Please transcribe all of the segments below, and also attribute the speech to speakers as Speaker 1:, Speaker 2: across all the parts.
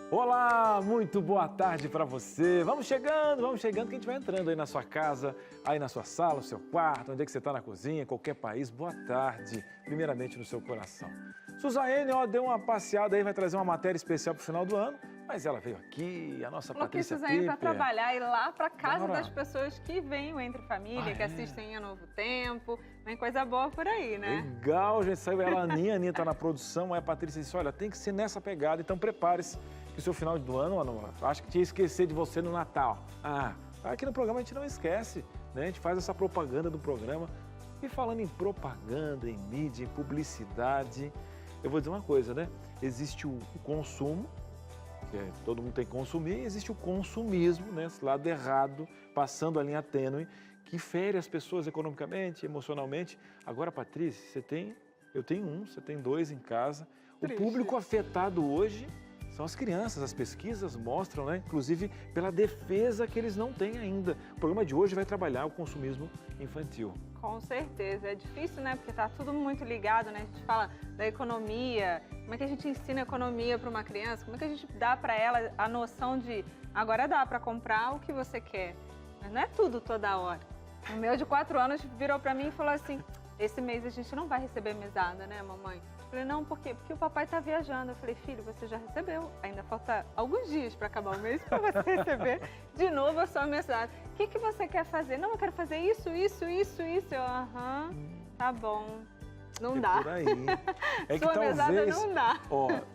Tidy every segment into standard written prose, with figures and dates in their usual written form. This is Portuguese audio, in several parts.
Speaker 1: Olá, muito boa tarde para você. Vamos chegando que a gente vai entrando aí na sua casa, aí na sua sala, no seu quarto, onde é que você está na cozinha, qualquer país. Boa tarde, primeiramente no seu coração. Suzane, deu uma passeada aí, vai trazer uma matéria especial para o final do ano, mas ela veio aqui, a nossa Patrícia
Speaker 2: Suzane para
Speaker 1: Piper.
Speaker 2: trabalhar e lá para casa
Speaker 1: Bora.
Speaker 2: das pessoas que vêm o Entre Família, que assistem a Novo Tempo. Vem coisa boa por aí, né?
Speaker 1: Legal, gente, saiu ela, a Aninha está na produção, aí a Patrícia disse, olha, tem que ser nessa pegada, então prepare-se. Que o seu final do ano, acho que tinha esquecer de você no Natal. Aqui no programa a gente não esquece, né? A gente faz essa propaganda do programa. E falando em propaganda, em mídia, em publicidade, eu vou dizer uma coisa, né? Existe o consumo, que todo mundo tem que consumir, e existe o consumismo, né? Esse lado errado, passando a linha tênue, que fere as pessoas economicamente, emocionalmente. Agora, Patrícia, eu tenho um, você tem dois em casa.
Speaker 2: Triste.
Speaker 1: O público afetado hoje são as crianças, as pesquisas mostram, né? Inclusive pela defesa que eles não têm ainda. O programa de hoje vai trabalhar o consumismo infantil.
Speaker 2: Com certeza. É difícil, né? Porque tá tudo muito ligado, né? A gente fala da economia, como é que a gente ensina economia para uma criança, como é que a gente dá para ela a noção de agora dá para comprar o que você quer. Mas não é tudo toda hora. O meu de 4 anos virou para mim e falou assim, esse mês a gente não vai receber mesada, né, mamãe? Eu falei, não, por quê? Porque o papai tá viajando. Eu falei, filho, você já recebeu. Ainda falta alguns dias para acabar o mês para você receber de novo a sua mesada. O que você quer fazer? Não, eu quero fazer isso. Eu, tá bom. Não dá.
Speaker 1: Por aí. É que
Speaker 2: sua
Speaker 1: talvez,
Speaker 2: mesada não dá.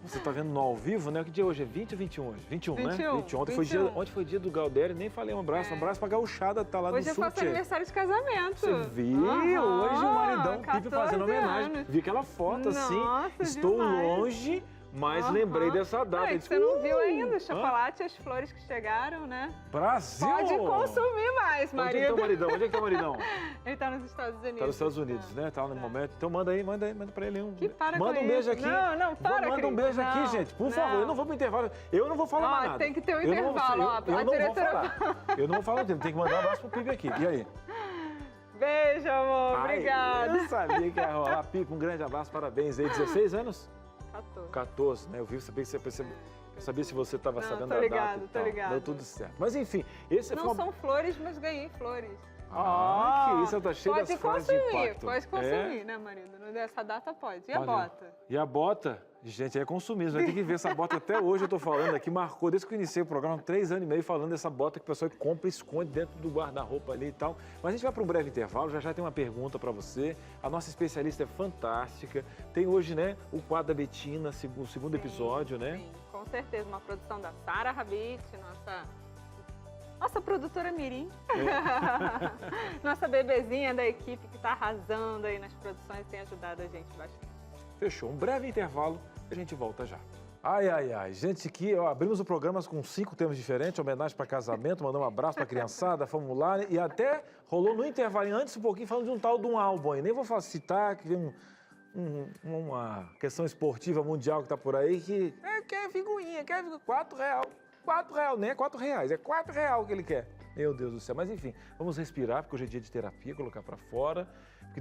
Speaker 1: Você tá vendo no ao vivo, né? Que dia hoje é 20 ou 21 hoje? 21, né?
Speaker 2: 21.
Speaker 1: Ontem foi dia do Galdério, nem falei um abraço pra gauchada, tá lá
Speaker 2: Hoje
Speaker 1: no
Speaker 2: eu
Speaker 1: sul.
Speaker 2: faço aniversário de casamento.
Speaker 1: Você viu? Hoje o maridão Pipe fazendo homenagem.
Speaker 2: Anos.
Speaker 1: Vi aquela foto assim,
Speaker 2: Nossa,
Speaker 1: estou
Speaker 2: demais.
Speaker 1: longe, mas lembrei dessa data.
Speaker 2: É que você não viu ainda o chocolate e as flores que chegaram, né?
Speaker 1: Brasil!
Speaker 2: Pode consumir mais, marido.
Speaker 1: Onde é que tá o maridão? Onde é que tá o maridão?
Speaker 2: Ele tá nos Estados Unidos.
Speaker 1: Tá nos Estados Unidos, né? Tá no momento. Então manda pra ele um.
Speaker 2: Que para
Speaker 1: manda
Speaker 2: com
Speaker 1: um beijo
Speaker 2: isso.
Speaker 1: aqui.
Speaker 2: Não, para,
Speaker 1: Manda um beijo aqui,
Speaker 2: não,
Speaker 1: gente. Por favor, eu não vou pro intervalo. Eu não vou falar mais nada.
Speaker 2: Tem que ter um
Speaker 1: Eu não vou-
Speaker 2: intervalo, ó.
Speaker 1: eu
Speaker 2: A
Speaker 1: não vou
Speaker 2: diretora
Speaker 1: falar. Eu não vou falar o tempo. Tem que mandar um abraço pro Pipe aqui. E aí?
Speaker 2: Beijo, amor. Obrigada.
Speaker 1: Eu sabia que ia rolar. Pipe, um grande abraço. Parabéns aí. 16 anos?
Speaker 2: 14.
Speaker 1: 14, né? Eu vi, sabia que você percebeu. Eu sabia se você estava
Speaker 2: Não,
Speaker 1: sabendo
Speaker 2: tô
Speaker 1: da
Speaker 2: ligado,
Speaker 1: data e
Speaker 2: tô
Speaker 1: tal.
Speaker 2: ligado.
Speaker 1: Deu tudo certo. Mas enfim, esse
Speaker 2: Não são flores, mas ganhei flores.
Speaker 1: que isso, tá cheio das frases de impacto.
Speaker 2: Pode consumir, né, marido? Nessa data pode. E a bota?
Speaker 1: E a bota? Gente, é consumismo. Vai ter que ver essa bota. Até hoje eu tô falando aqui, marcou desde que eu iniciei o programa, 3 anos e meio falando dessa bota que o pessoal compra e esconde dentro do guarda-roupa ali e tal. Mas a gente vai para um breve intervalo, já tem uma pergunta para você. A nossa especialista é fantástica. Tem hoje, né, o quadro da Betina, o segundo episódio, né?
Speaker 2: Sim, com certeza. Uma produção da Sara Rabit, nossa produtora mirim. Nossa bebezinha da equipe que está arrasando aí nas produções, tem ajudado a gente bastante.
Speaker 1: Fechou. Um breve intervalo e a gente volta já. Ai. Gente, aqui abrimos o programa com 5 temas diferentes, homenagem para casamento, mandamos um abraço para a criançada, fomos lá, né? E até rolou no intervalo antes um pouquinho falando de um tal de um álbum aí. Nem vou citar, que vem uma questão esportiva mundial que está por aí, que quer figurinha, quer R$4. R$4, nem é R$4, é R$4 que ele quer. Meu Deus do céu. Mas enfim, vamos respirar, porque hoje é dia de terapia, colocar para fora.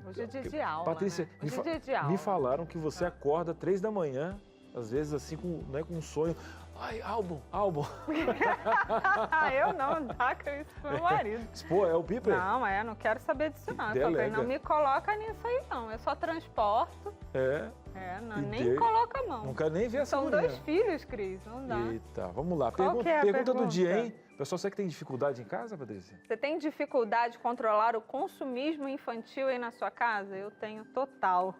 Speaker 2: Hoje é dia de aula,
Speaker 1: Patrícia,
Speaker 2: né? Hoje é dia de aula.
Speaker 1: me falaram que você acorda 3 da manhã, às vezes assim, com um sonho. Ai, álbum.
Speaker 2: Eu não, taca isso pro meu marido.
Speaker 1: Pô, é o Piper?
Speaker 2: Não, não quero saber disso não.
Speaker 1: Delega.
Speaker 2: Não me coloca nisso aí não, eu só transporto. Nem coloca a mão.
Speaker 1: Não quero nem ver essa
Speaker 2: São
Speaker 1: mulher.
Speaker 2: 2 filhos, Cris, não dá.
Speaker 1: Eita, vamos lá.
Speaker 2: Qual que é a
Speaker 1: pergunta do
Speaker 2: pergunta?
Speaker 1: dia, hein? Pessoal, você que tem dificuldade em casa, Patrícia?
Speaker 2: Você tem dificuldade de controlar o consumismo infantil aí na sua casa? Eu tenho total.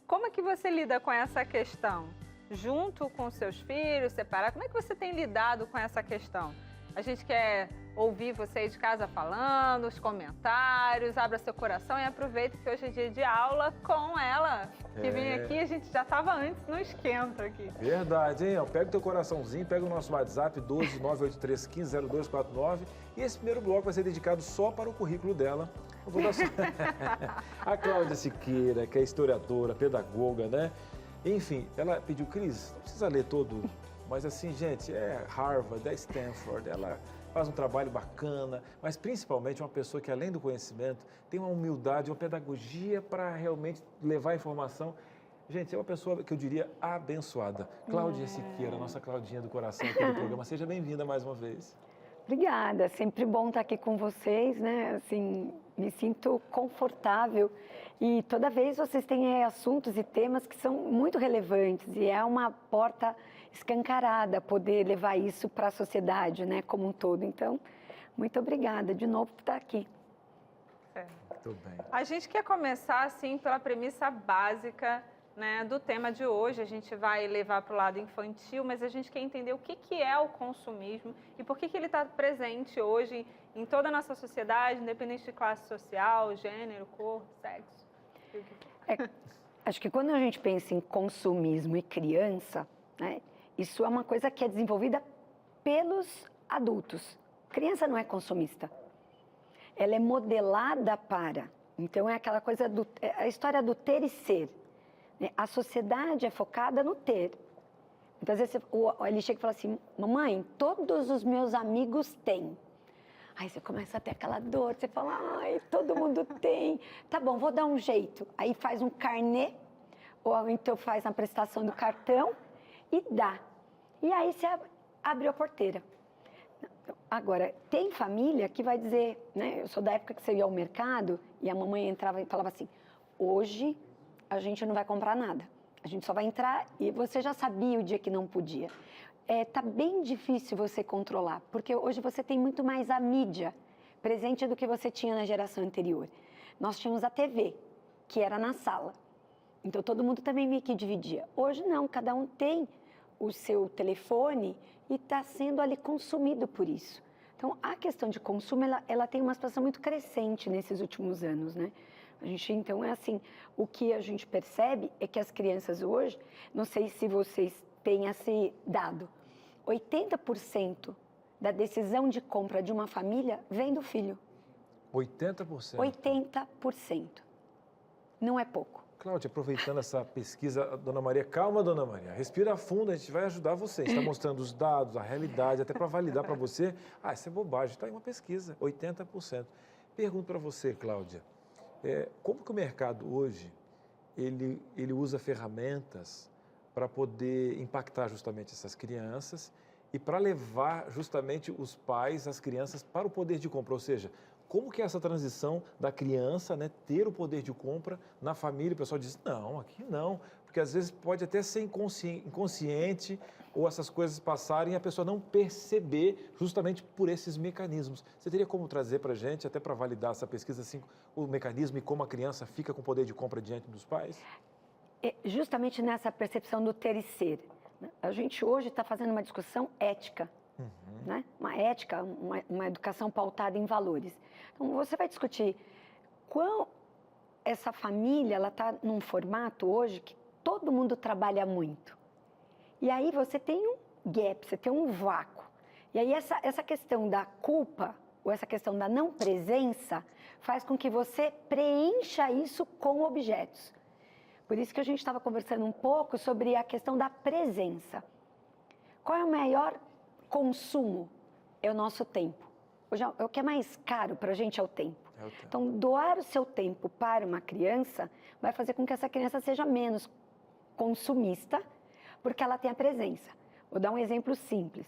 Speaker 2: Como é que você lida com essa questão? Junto com seus filhos, separado? Como é que você tem lidado com essa questão? A gente quer ouvir você aí de casa falando, os comentários, abra seu coração e aproveita que hoje é dia de aula com ela, que vem aqui, a gente já estava antes no esquenta aqui.
Speaker 1: Verdade, hein? Pega o teu coraçãozinho, pega o nosso WhatsApp 12983150249 e esse primeiro bloco vai ser dedicado só para o currículo dela. Eu vou dar só... A Cláudia Siqueira, que é historiadora, pedagoga, né? Enfim, ela pediu, Cris, não precisa ler todo, mas assim, gente, é Harvard, é Stanford, ela faz um trabalho bacana, mas principalmente uma pessoa que, além do conhecimento, tem uma humildade, uma pedagogia para realmente levar a informação. Gente, é uma pessoa que eu diria abençoada. Cláudia Siqueira, nossa Claudinha do coração aqui do programa. Seja bem-vinda mais uma vez.
Speaker 3: Obrigada, sempre bom estar aqui com vocês, né? Assim, me sinto confortável e toda vez vocês têm assuntos e temas que são muito relevantes e é uma porta escancarada poder levar isso para a sociedade, né, como um todo. Então, muito obrigada de novo por estar aqui.
Speaker 1: Muito bem.
Speaker 2: A gente quer começar, assim, pela premissa básica, né, do tema de hoje. A gente vai levar para o lado infantil, mas a gente quer entender o que é o consumismo e por que ele está presente hoje em toda a nossa sociedade, independente de classe social, gênero, cor, sexo.
Speaker 3: Acho que quando a gente pensa em consumismo e criança, né, isso é uma coisa que é desenvolvida pelos adultos. Criança não é consumista. Ela é modelada para. Então, é aquela coisa a história do ter e ser. A sociedade é focada no ter. Então, às vezes, ele chega e fala assim, mamãe, todos os meus amigos têm. Aí você começa a ter aquela dor, você fala, ai, todo mundo tem. Tá bom, vou dar um jeito. Aí faz um carnê, ou então faz a prestação do cartão e dá. E aí você abre a porteira. Agora, tem família que vai dizer, né? Eu sou da época que você ia ao mercado e a mamãe entrava e falava assim, hoje a gente não vai comprar nada. A gente só vai entrar e você já sabia o dia que não podia. Tá bem difícil você controlar, porque hoje você tem muito mais a mídia presente do que você tinha na geração anterior. Nós tínhamos a TV, que era na sala. Então, todo mundo também meio que dividia. Hoje não, cada um tem o seu telefone e está sendo ali consumido por isso. Então, a questão de consumo, ela tem uma situação muito crescente nesses últimos anos, né? A gente, então, é assim, o que a gente percebe é que as crianças hoje, não sei se vocês têm esse dado, 80% da decisão de compra de uma família vem do filho.
Speaker 1: 80%?
Speaker 3: 80%. Não é pouco.
Speaker 1: Cláudia, aproveitando essa pesquisa, Dona Maria, calma, Dona Maria, respira fundo, a gente vai ajudar você. A gente está mostrando os dados, a realidade, até para validar para você. Ah, isso é bobagem, está aí uma pesquisa, 80%. Pergunto para você, Cláudia, como que o mercado hoje, ele usa ferramentas para poder impactar justamente essas crianças e para levar justamente os pais, as crianças, para o poder de compra, ou seja, como que é essa transição da criança, né, ter o poder de compra na família? O pessoal diz, não, aqui não, porque às vezes pode até ser inconsciente ou essas coisas passarem e a pessoa não perceber justamente por esses mecanismos. Você teria como trazer para a gente, até para validar essa pesquisa, assim, o mecanismo e como a criança fica com o poder de compra diante dos pais?
Speaker 3: Justamente nessa percepção do ter e ser. A gente hoje está fazendo uma discussão ética, né? Uma ética, uma educação pautada em valores. Então, você vai discutir qual essa família, ela está num formato hoje que todo mundo trabalha muito. E aí você tem um gap, você tem um vácuo. E aí essa questão da culpa, ou essa questão da não presença, faz com que você preencha isso com objetos. Por isso que a gente estava conversando um pouco sobre a questão da presença. Qual é o maior consumo? É o nosso tempo. Hoje, o que é mais caro para a gente é o tempo. Então, doar o seu tempo para uma criança vai fazer com que essa criança seja menos consumista, porque ela tem a presença. Vou dar um exemplo simples.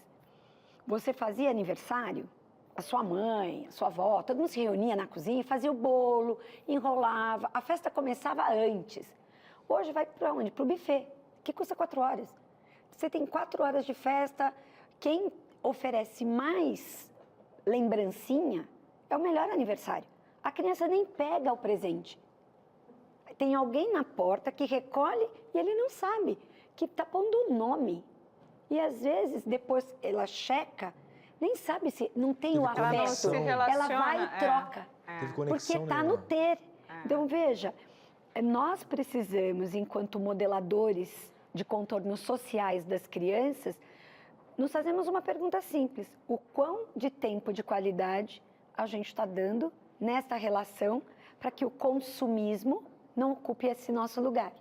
Speaker 3: Você fazia aniversário, a sua mãe, a sua avó, todo mundo se reunia na cozinha e fazia o bolo, enrolava, a festa começava antes. Hoje vai para onde? Para o buffet, que custa 4 horas. Você tem 4 horas de festa, quem oferece mais lembrancinha é o melhor aniversário. A criança nem pega o presente. Tem alguém na porta que recolhe e ele não sabe, que está pondo o nome. E às vezes, depois ela checa, nem sabe se não tem o afeto. Ela vai e troca. Porque está no ter. Então, veja, nós precisamos, enquanto modeladores de contornos sociais das crianças, nos fazemos uma pergunta simples. O quão de tempo de qualidade a gente está dando nessa relação para que o consumismo não ocupe esse nosso lugar?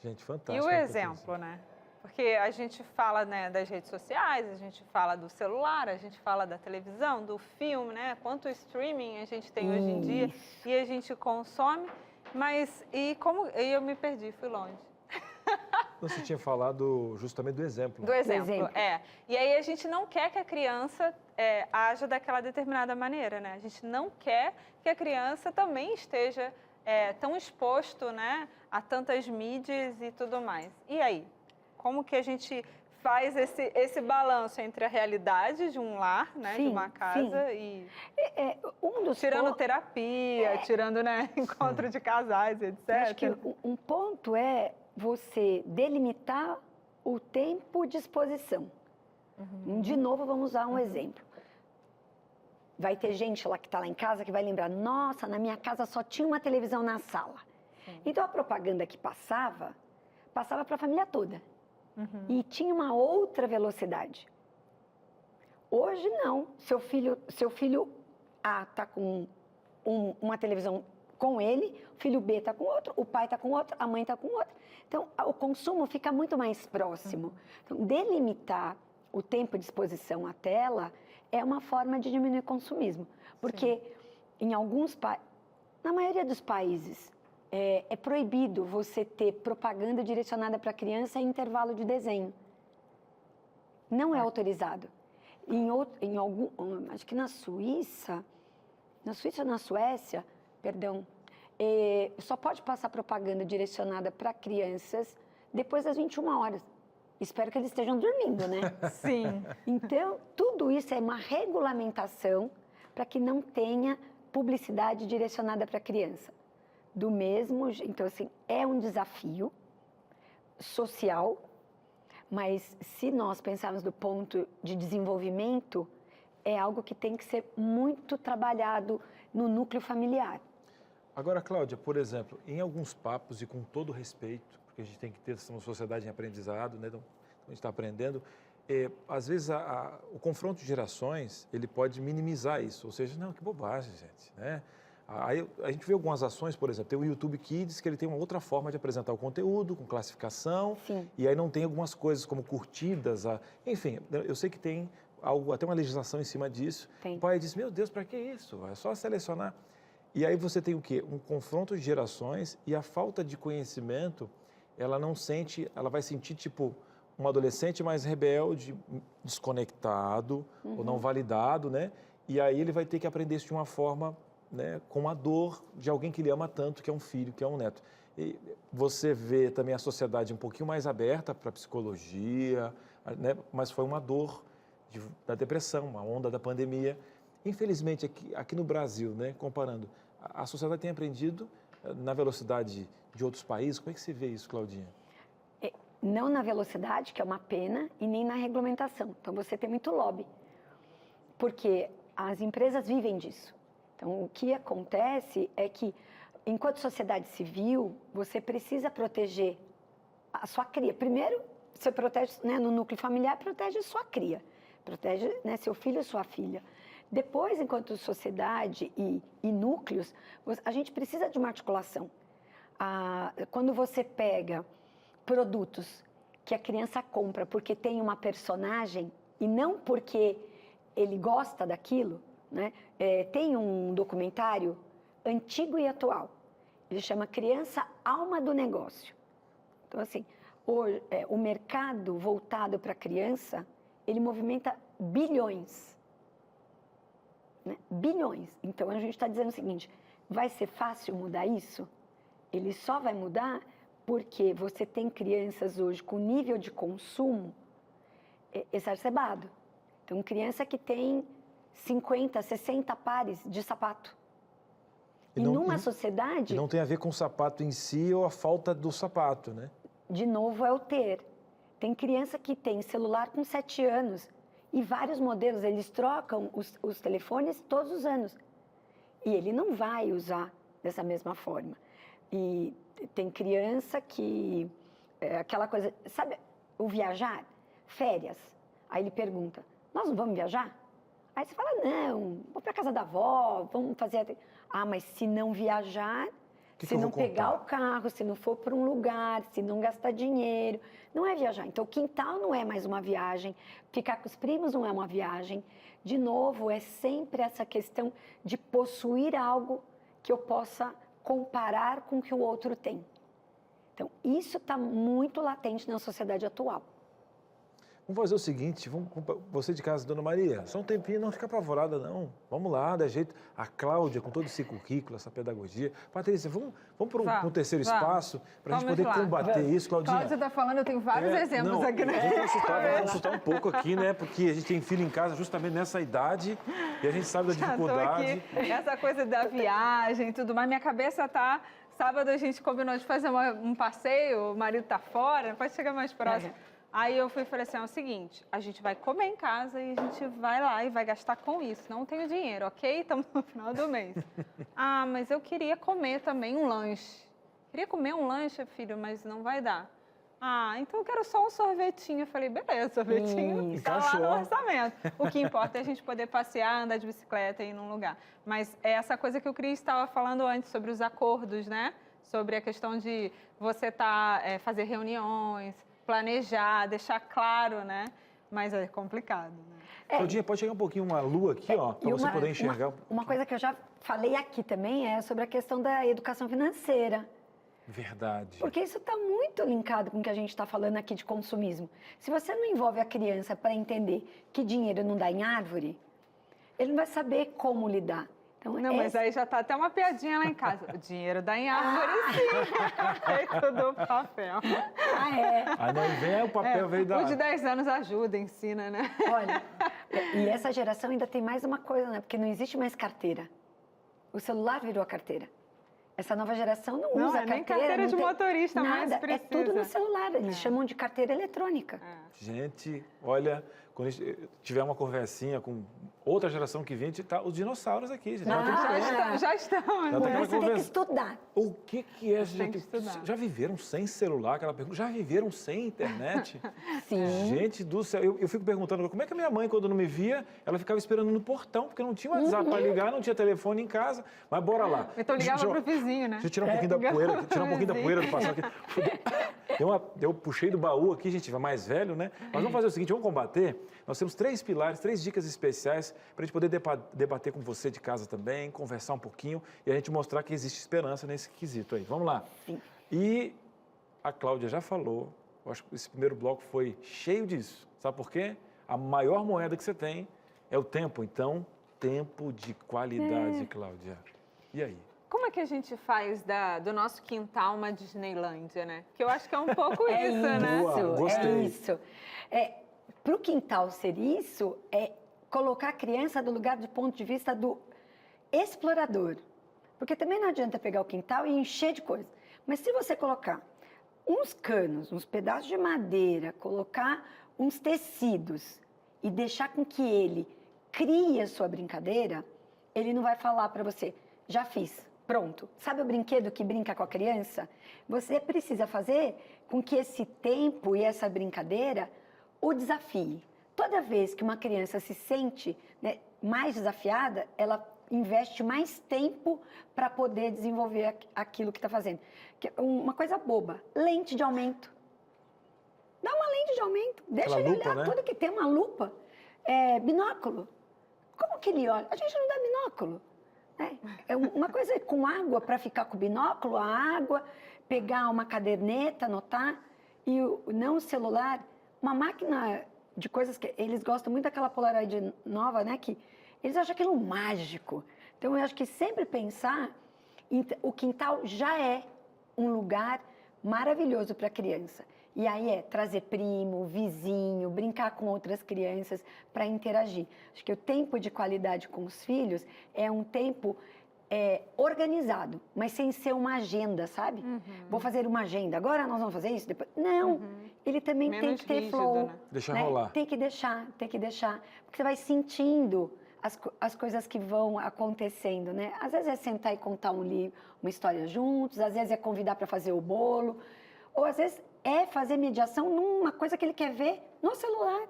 Speaker 1: Gente, fantástico.
Speaker 2: E o exemplo, né? Porque a gente fala, né, das redes sociais, a gente fala do celular, a gente fala da televisão, do filme, né? Quanto streaming a gente tem hoje em dia e a gente consome. Mas, e como... E eu me perdi, fui longe.
Speaker 1: Você tinha falado justamente do exemplo.
Speaker 2: Do exemplo,
Speaker 3: exemplo.
Speaker 2: E aí a gente não quer que a criança haja daquela determinada maneira, né? A gente não quer que a criança também esteja tão exposto, né, a tantas mídias e tudo mais. E aí? Como que a gente faz esse balanço entre a realidade de um lar, né,
Speaker 3: Sim,
Speaker 2: de uma casa
Speaker 3: sim.
Speaker 2: e... tirando terapia, tirando, né, encontro de casais, etc.
Speaker 3: Eu acho que um ponto é você delimitar o tempo de exposição. De novo, vamos usar um exemplo. Vai ter gente lá que está lá em casa que vai lembrar, nossa, na minha casa só tinha uma televisão na sala. Então, a propaganda que passava para a família toda. E tinha uma outra velocidade. Hoje, não. Seu filho A está com uma televisão com ele, o filho B está com outro, o pai está com outro, a mãe está com outro. Então, o consumo fica muito mais próximo. Então, delimitar o tempo de exposição à tela é uma forma de diminuir o consumismo. Porque na maioria dos países, é proibido você ter propaganda direcionada para a criança em intervalo de desenho. Não é autorizado. Acho que na Suíça ou na Suécia, perdão, só pode passar propaganda direcionada para crianças depois das 21 horas. Espero que eles estejam dormindo, né?
Speaker 2: Sim.
Speaker 3: Então, tudo isso é uma regulamentação para que não tenha publicidade direcionada para a criança. Então, assim, é um desafio social, mas se nós pensarmos do ponto de desenvolvimento, é algo que tem que ser muito trabalhado no núcleo familiar.
Speaker 1: Agora, Cláudia, por exemplo, em alguns papos, e com todo respeito, porque a gente tem que ter uma sociedade em aprendizado, né? Então, a gente está aprendendo, às vezes o confronto de gerações, ele pode minimizar isso, ou seja, não, que bobagem, gente, né? Aí a gente vê algumas ações, por exemplo, tem o YouTube Kids, que ele tem uma outra forma de apresentar o conteúdo, com classificação.
Speaker 3: Sim.
Speaker 1: E aí não tem algumas coisas como curtidas, enfim, eu sei que tem até uma legislação em cima disso.
Speaker 3: Tem.
Speaker 1: O pai diz, meu Deus, para que isso? É só selecionar. E aí você tem o quê? Um confronto de gerações e a falta de conhecimento, ela vai sentir tipo um adolescente mais rebelde, desconectado, ou não validado, né? E aí ele vai ter que aprender isso de uma forma, né, com a dor de alguém que ele ama tanto, que é um filho, que é um neto. E você vê também a sociedade um pouquinho mais aberta para a psicologia, né, mas foi uma dor da depressão, uma onda da pandemia. Infelizmente, aqui no Brasil, né, comparando, a sociedade tem aprendido na velocidade de outros países. Como é que você vê isso, Claudinha?
Speaker 3: Não na velocidade, que é uma pena, e nem na regulamentação. Então, você tem muito lobby, porque as empresas vivem disso. Então, o que acontece é que, enquanto sociedade civil, você precisa proteger a sua cria. Primeiro, você protege, né, no núcleo familiar, protege sua cria, protege, né, seu filho e sua filha. Depois, enquanto sociedade e núcleos, a gente precisa de uma articulação. Quando você pega produtos que a criança compra porque tem uma personagem e não porque ele gosta daquilo, né? Tem um documentário antigo e atual, ele chama Criança, Alma do Negócio. Então, assim, o mercado voltado para a criança, ele movimenta bilhões, né? Bilhões. Então, a gente está dizendo o seguinte, vai ser fácil mudar isso? Ele só vai mudar porque você tem crianças hoje com nível de consumo exacerbado. Então, criança que tem 50, 60 pares de sapato. E numa sociedade...
Speaker 1: E não tem a ver com o sapato em si ou a falta do sapato, né?
Speaker 3: De novo, é o ter. Tem criança que tem celular com 7 anos e vários modelos, eles trocam os telefones todos os anos. E ele não vai usar dessa mesma forma. E tem criança que... aquela coisa... Sabe o viajar? Férias. Aí ele pergunta, nós não vamos viajar? Aí você fala, não, vou para casa da avó, vamos fazer... Ah, mas se não viajar, se não pegar o carro, se não for para um lugar, se não gastar dinheiro, não é viajar. Então, o quintal não é mais uma viagem, ficar com os primos não é uma viagem. De novo, é sempre essa questão de possuir algo que eu possa comparar com o que o outro tem. Então, isso está muito latente na sociedade atual.
Speaker 1: Vamos fazer o seguinte, você de casa, Dona Maria, só um tempinho, não fica apavorada não. Vamos lá, dá jeito. A Cláudia, com todo esse currículo, essa pedagogia. Patrícia, vamos para um terceiro espaço, para a gente poder combater isso, Claudinha.
Speaker 2: Cláudia está falando, eu tenho vários exemplos aqui, né?
Speaker 1: A gente vai assustar um pouco aqui, né? Porque a gente tem filho em casa justamente nessa idade e a gente sabe da dificuldade.
Speaker 2: Essa coisa da viagem e tudo mais, minha cabeça tá... Sábado a gente combinou de fazer um passeio, o marido tá fora, pode chegar mais próximo. Aí eu fui e falei assim, é o seguinte, a gente vai comer em casa e a gente vai lá e vai gastar com isso. Não tenho dinheiro, ok? Estamos no final do mês. Ah, mas eu queria comer também um lanche. Queria comer um lanche, filho, mas não vai dar. Ah, então eu quero só um sorvetinho. Eu falei, beleza, sorvetinho está lá no orçamento. O que importa é a gente poder passear, andar de bicicleta e ir num lugar. Mas é essa coisa que o Cris estava falando antes, sobre os acordos, né? Sobre a questão de você fazer reuniões, planejar, deixar claro, né? Mas é complicado, né?
Speaker 1: Claudinha, pode chegar um pouquinho uma lua aqui, ó, para você poder enxergar.
Speaker 3: Uma coisa que eu já falei aqui também é sobre a questão da educação financeira.
Speaker 1: Verdade.
Speaker 3: Porque isso está muito linkado com o que a gente está falando aqui de consumismo. Se você não envolve a criança para entender que dinheiro não dá em árvore, ele não vai saber como lidar. Então,
Speaker 2: não, mas aí já está até uma piadinha lá em casa. O dinheiro dá em árvore, sim. Feito do papel.
Speaker 1: Ah, não, vem o papel, veio da...
Speaker 2: O de 10 anos ajuda, ensina, né?
Speaker 3: Olha, e essa geração ainda tem mais uma coisa, né? Porque não existe mais carteira. O celular virou a carteira. Essa nova geração não usa carteira.
Speaker 2: Nem carteira de motorista mais precisa.
Speaker 3: É tudo no celular, eles chamam de carteira eletrônica.
Speaker 1: Gente, olha, quando a gente tiver uma conversinha com outra geração que vem, tá os dinossauros aqui. Gente.
Speaker 2: Já estão.
Speaker 3: Você tem que estudar.
Speaker 1: O que é, gente? Já viveram sem celular? Aquela pergunta. Já viveram sem internet?
Speaker 3: Sim.
Speaker 1: Gente do céu, eu fico perguntando, como é que a minha mãe, quando não me via, ela ficava esperando no portão, porque não tinha WhatsApp para ligar, não tinha telefone em casa. Mas bora lá.
Speaker 2: Então ligava pro vizinho, né?
Speaker 1: Deixa eu tirar um pouquinho da poeira, do passado aqui. Eu puxei do baú aqui, gente, vai mais velho, né? Mas vamos fazer o seguinte, vamos combater. Nós temos 3 pilares, 3 dicas especiais para a gente poder debater com você de casa também, conversar um pouquinho e a gente mostrar que existe esperança nesse quesito aí. Vamos lá.
Speaker 3: Sim.
Speaker 1: E a Cláudia já falou, eu acho que esse primeiro bloco foi cheio disso. Sabe por quê? A maior moeda que você tem é o tempo. Então, tempo de qualidade, Cláudia. E aí?
Speaker 2: Como é que a gente faz do nosso quintal uma Disneylândia, né? Que eu acho que é um pouco isso, né?
Speaker 1: Gostei.
Speaker 3: É isso. Para o quintal ser isso, é colocar a criança no lugar do ponto de vista do explorador. Porque também não adianta pegar o quintal e encher de coisa. Mas se você colocar uns canos, uns pedaços de madeira, colocar uns tecidos e deixar com que ele crie a sua brincadeira, ele não vai falar para você, já fiz. Pronto. Sabe o brinquedo que brinca com a criança? Você precisa fazer com que esse tempo e essa brincadeira o desafie. Toda vez que uma criança se sente, né, mais desafiada, ela investe mais tempo para poder desenvolver aquilo que está fazendo. Uma coisa boba, lente de aumento. Dá uma lente de aumento, deixa ele olhar, né? Tudo que tem uma lupa. Binóculo. Como que ele olha? A gente não dá binóculo. É uma coisa com água, para ficar com o binóculo, a água, pegar uma caderneta, anotar, e não o celular, uma máquina de coisas que eles gostam muito daquela Polaroid nova, né, que eles acham aquilo mágico. Então, eu acho que sempre pensar, o quintal já é um lugar maravilhoso para a criança. E aí trazer primo, vizinho, brincar com outras crianças para interagir. Acho que o tempo de qualidade com os filhos é um tempo organizado, mas sem ser uma agenda, sabe? Vou fazer uma agenda, agora nós vamos fazer isso, depois... Não, ele também tem que ter flow.
Speaker 1: Né? Deixa rolar.
Speaker 3: Tem que deixar. Porque você vai sentindo as coisas que vão acontecendo, né? Às vezes é sentar e contar um livro, uma história juntos, às vezes é convidar para fazer o bolo, ou às vezes é fazer mediação numa coisa que ele quer ver no celular.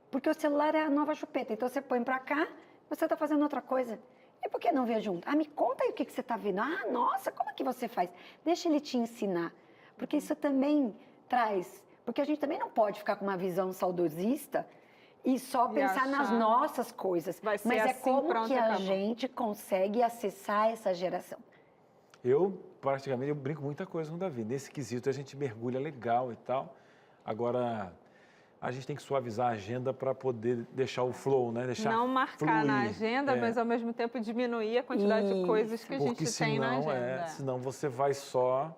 Speaker 3: Porque o celular é a nova chupeta. Então, você põe para cá, você está fazendo outra coisa. E por que não ver junto? Me conta aí o que você está vendo. Nossa, como é que você faz? Deixa ele te ensinar. Porque isso também traz... Porque a gente também não pode ficar com uma visão saudosista e só pensar nas nossas coisas.
Speaker 2: Mas
Speaker 3: é como que a gente consegue acessar essa geração.
Speaker 1: Eu, praticamente, eu brinco muita coisa com o Davi. Nesse quesito, a gente mergulha legal e tal. Agora, a gente tem que suavizar a agenda para poder deixar o flow, né? Deixar
Speaker 2: Não marcar
Speaker 1: fluir.
Speaker 2: na agenda, mas ao mesmo tempo diminuir a quantidade de coisas que a gente tem na agenda.
Speaker 1: Senão você vai só